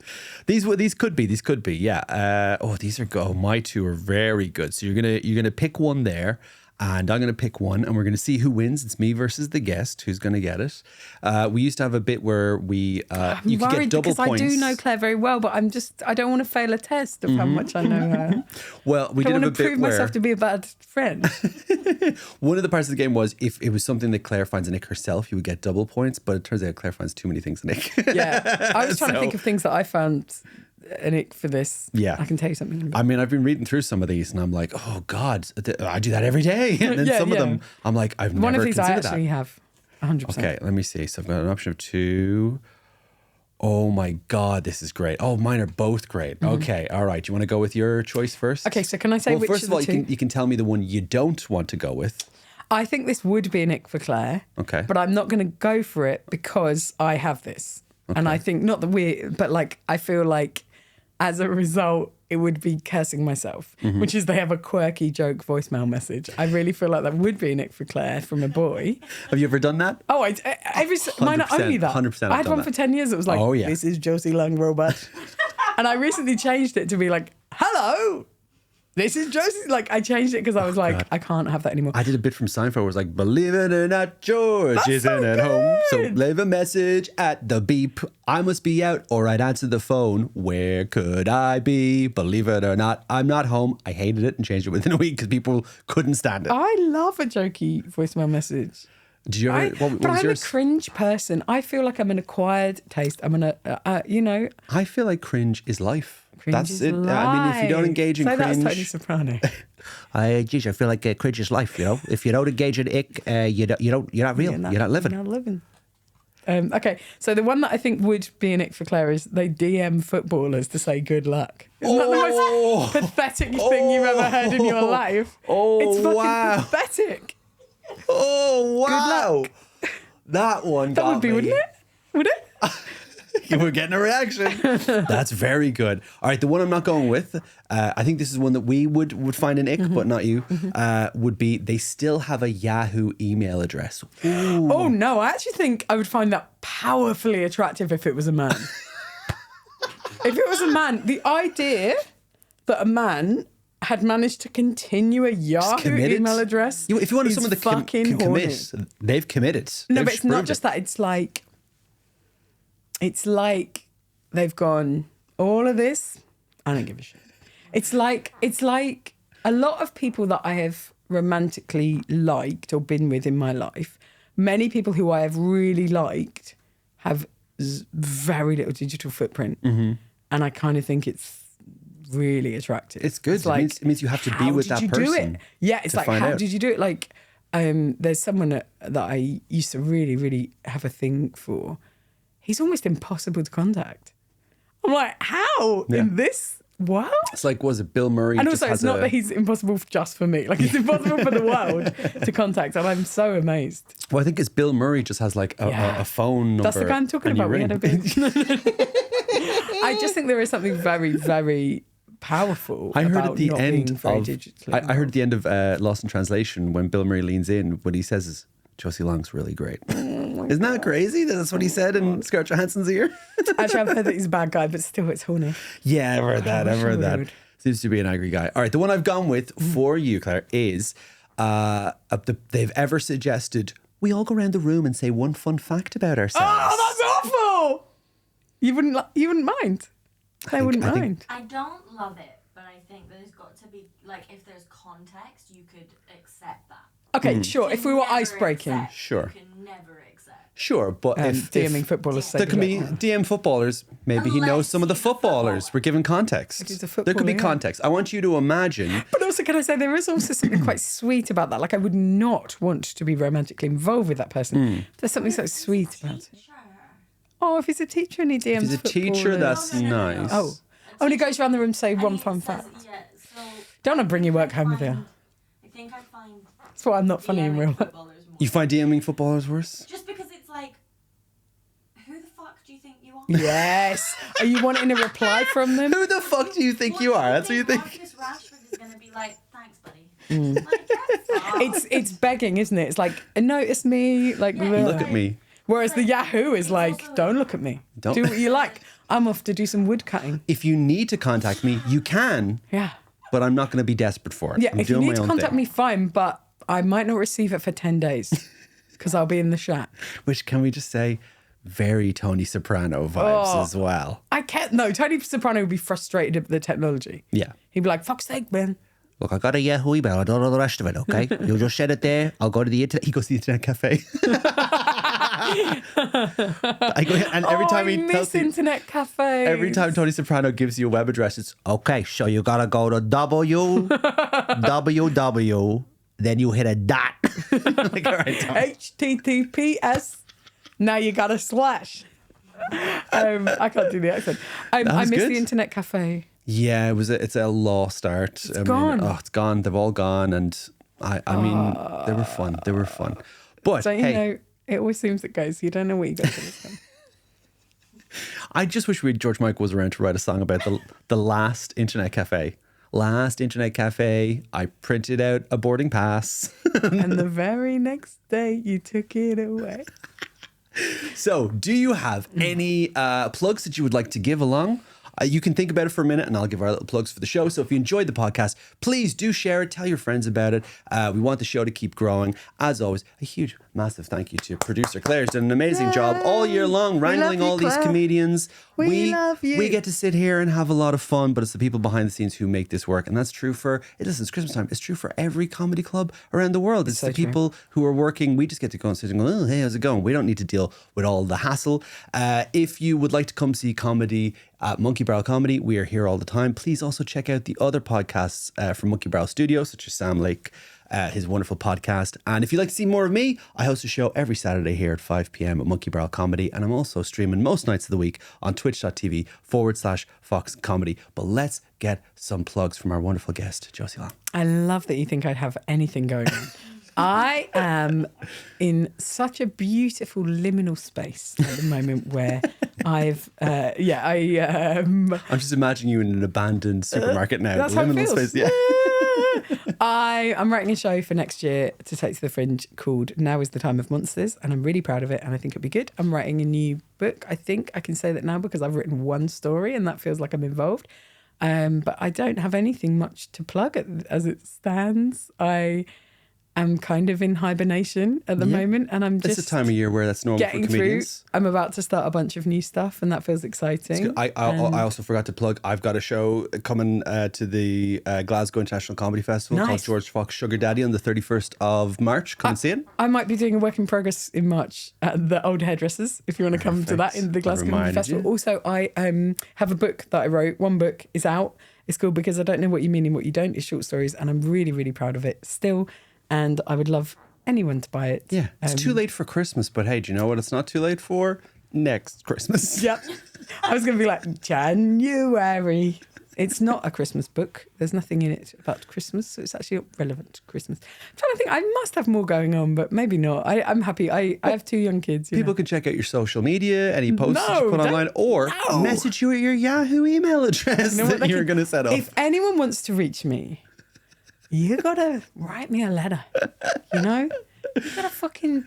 These could be. Yeah. My 2 are very good. So you're gonna pick one there. And I'm going to pick one and we're going to see who wins. It's me versus the guest who's going to get it. We used to have a bit where you could get double points. I do know Claire very well, but I don't want to fail a test of how much I know her. Well, we I did have a want to bit prove where myself to be a bad friend. one of the parts of the game was if it was something that Claire finds an ick herself, you would get double points. But it turns out Claire finds too many things an ick. Yeah. I was trying to think of things that I found an ick for this. Yeah. I can tell you something about. I mean, I've been reading through some of these and I'm like, oh God, I do that every day. And then some of them, I'm like, I've one never of these I considered actually that. have 100%. Okay, let me see. So I've got an option of 2. Oh my God, this is great. Oh, mine are both great. Okay, all right. Do you want to go with your choice first? Okay, so can I say which first of of all, the 2? you can tell me the one you don't want to go with. I think this would be an ick for Claire. Okay. But I'm not going to go for it because I have this. Okay. And I think, not that but like, I feel like as a result, it would be cursing myself, which is they have a quirky joke voicemail message. I really feel like that would be an ick for Claire from a boy. Have you ever done that? Oh, mine are only that. 100% I had one for 10 years that was like, this is Josie Long robot. And I recently changed it to be like, hello, this is Josie. Like, I changed it because I was like, I can't have that anymore. I did a bit from Seinfeld where it was like, believe it or not, George isn't at home. So leave a message at the beep. I must be out or I'd answer the phone. Where could I be? Believe it or not, I'm not home. I hated it and changed it within a week because people couldn't stand it. I love a jokey voicemail message. Did you ever? What was I'm yours? a cringe person. I feel like I'm an acquired taste. I'm I feel like cringe is life. Cringe is it. life. I mean, if you don't engage in so cringe, that's Tony Soprano. I feel like cringe is life. You know, if you don't engage in ick, you're not real. You're not living. You're not living. Okay, so the one that I think would be an ick for Claire is they DM footballers to say good luck. Isn't that the most pathetic thing you've ever heard in your life? It's fucking pathetic. Oh, wow. That one That would be, wouldn't it? Would it? We're getting a reaction. That's very good. All right, the one I'm not going with, I think this is one that we would find an ick, but not you, would be they still have a Yahoo email address. Ooh. Oh, no, I actually think I would find that powerfully attractive if it was a man. If it was a man, the idea that a man had managed to continue a Yahoo email address. If you wanted someone that can commit, they've committed. No, but it's not just that. It's like they've gone, all of this, I don't give a shit. It's like a lot of people that I have romantically liked or been with in my life, many people who I have really liked have very little digital footprint. And I kind of think it's really attractive. It's good. It means you have to be with that person. Yeah, it's like, how did you do it? Like, there's someone that I used to really, really have a thing for. He's almost impossible to contact. I'm like, how in this world? It's like, was it Bill Murray? And also, it's not that he's impossible just for me. Like, it's impossible for the world to contact. And I'm so amazed. Well, I think it's Bill Murray just has like a phone number. That's the guy I'm talking about. We had a bit. I just think there is something very, very powerful. I heard at the end of I heard at the end of Lost in Translation when Bill Murray leans in, what he says is, Josie Long's really great. Isn't that crazy? That's what he said in Scarlett Johansson's ear. Actually, I've heard that he's a bad guy, but still, it's horny. Yeah, I've heard that. Seems to be an angry guy. All right, the one I've gone with for you, Claire, is they've ever suggested we all go around the room and say one fun fact about ourselves. Oh, that's awful! You wouldn't mind. I wouldn't mind. I don't love it, but I think there's got to be, like, if there's context, you could accept that. Okay, sure. If we were ice breaking, sure. You can never accept. Sure, but if DMing footballers, there can be DM footballers. Maybe he knows some of the footballers. We're given context. There could be context. I want you to imagine. But also, can I say there is also something quite sweet about that? Like, I would not want to be romantically involved with that person. There's something so sweet about it. Oh, if he's a teacher and he DMs, if he's a teacher, that's nice. Oh, and he goes around the room and say one fun fact. Yeah, so don't want to bring your work home with you. I think I find. That's why I'm not funny in real life. You find DMing footballers worse? Just because it's like, who the fuck do you think you are? Yes. Are you wanting a reply from them? Who the fuck do you think you are? That's what you think. Marcus Rashford is going to be like, thanks, buddy. Like, it's begging, isn't it? It's like, notice me, like look at me. Whereas the Yahoo is like, don't look at me. Do what you like. I'm off to do some wood cutting. If you need to contact me, you can. Yeah. But I'm not going to be desperate for it. Yeah, if you need to contact me, fine, but I might not receive it for 10 days because I'll be in the shack. Which, can we just say, very Tony Soprano vibes as well. I can't. No, Tony Soprano would be frustrated at the technology. Yeah. He'd be like, fuck's sake, man. Look, I got a Yahoo email. I don't know the rest of it, okay? You'll just send it there. I'll go to the internet. He goes to the internet cafe. I go, and every time he tells internet cafes. Every time Tony Soprano gives you a web address, it's okay. So you gotta go to www. Then you hit a dot. Like, all right, HTTPS. Now you got a slash. I can't do the accent. I miss the internet cafe. Yeah, it's a lost art. It's gone. It's gone. They've all gone, and I mean, they were fun. They were fun. But don't you know, it always seems that goes. You don't know what you got to this time. I just wish George Michael was around to write a song about the last internet cafe. Last internet cafe, I printed out a boarding pass. And the very next day, you took it away. So, do you have any plugs that you would like to give along? You can think about it for a minute and I'll give our little plugs for the show. So if you enjoyed the podcast, please do share it. Tell your friends about it. We want the show to keep growing. As always, a huge, massive thank you to producer Claire. Who's done an amazing job all year long, wrangling all these comedians. We love you. We get to sit here and have a lot of fun, but it's the people behind the scenes who make this work. And that's true for, it's Christmas time. It's true for every comedy club around the world. It's so the people who are working. We just get to go and sit and go, oh, hey, how's it going? We don't need to deal with all the hassle. If you would like to come see comedy at Monkey Barrel Comedy. We are here all the time. Please also check out the other podcasts from Monkey Barrel Studios, such as Sam Lake, his wonderful podcast. And if you'd like to see more of me, I host a show every Saturday here at 5 p.m. at Monkey Barrel Comedy. And I'm also streaming most nights of the week on twitch.tv/Fox Comedy. But let's get some plugs from our wonderful guest, Josie Long. I love that you think I'd have anything going on. I am in such a beautiful liminal space at the moment where I'm just imagining you in an abandoned supermarket now. That's how it Liminal feels. space, yeah. I'm writing a show for next year to take to the Fringe called Now is the Time of Monsters, and I'm really proud of it and I think it'll be good. I'm writing a new book. I think I can say that now because I've written one story and that feels like I'm involved. But I don't have anything much to plug as it stands. I'm kind of in hibernation at the moment, and I'm just it's a time of year where that's normal getting for comedians. through. I'm about to start a bunch of new stuff, and that feels exciting. I also forgot to plug, I've got a show coming to the Glasgow International Comedy Festival called George Fox Sugar Daddy on the 31st of March. Come and see it. I might be doing a work in progress in March at the Old Hairdressers, if you want to come to that in the Glasgow Comedy Festival. You. Also, I have a book that I wrote. One book is out. It's called Because I Don't Know What You Mean and What You Don't. It's short stories, and I'm really, really proud of it still. And I would love anyone to buy it. Yeah, it's too late for Christmas, but hey, do you know what it's not too late for? Next Christmas. Yep. I was going to be like, January. It's not a Christmas book. There's nothing in it about Christmas, so it's actually not relevant to Christmas. I'm trying to think, I must have more going on, but maybe not. I'm happy. I have 2 young kids. People can check out your social media, any posts that you put online, or message you at your Yahoo email address that you're going to set up. If anyone wants to reach me, you gotta write me a letter, you know? You gotta fucking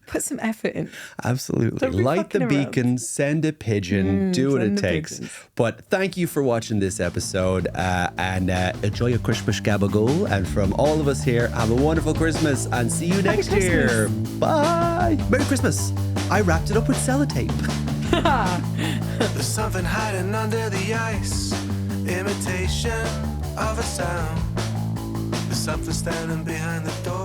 put some effort in. Absolutely. Light the beacon, send a pigeon, do what it takes. But thank you for watching this episode and enjoy your Christmas gabagool. And from all of us here, have a wonderful Christmas and see you next year. Bye. Merry Christmas. I wrapped it up with sellotape. There's something hiding under the ice, imitation of a sound. There's something standing behind the door.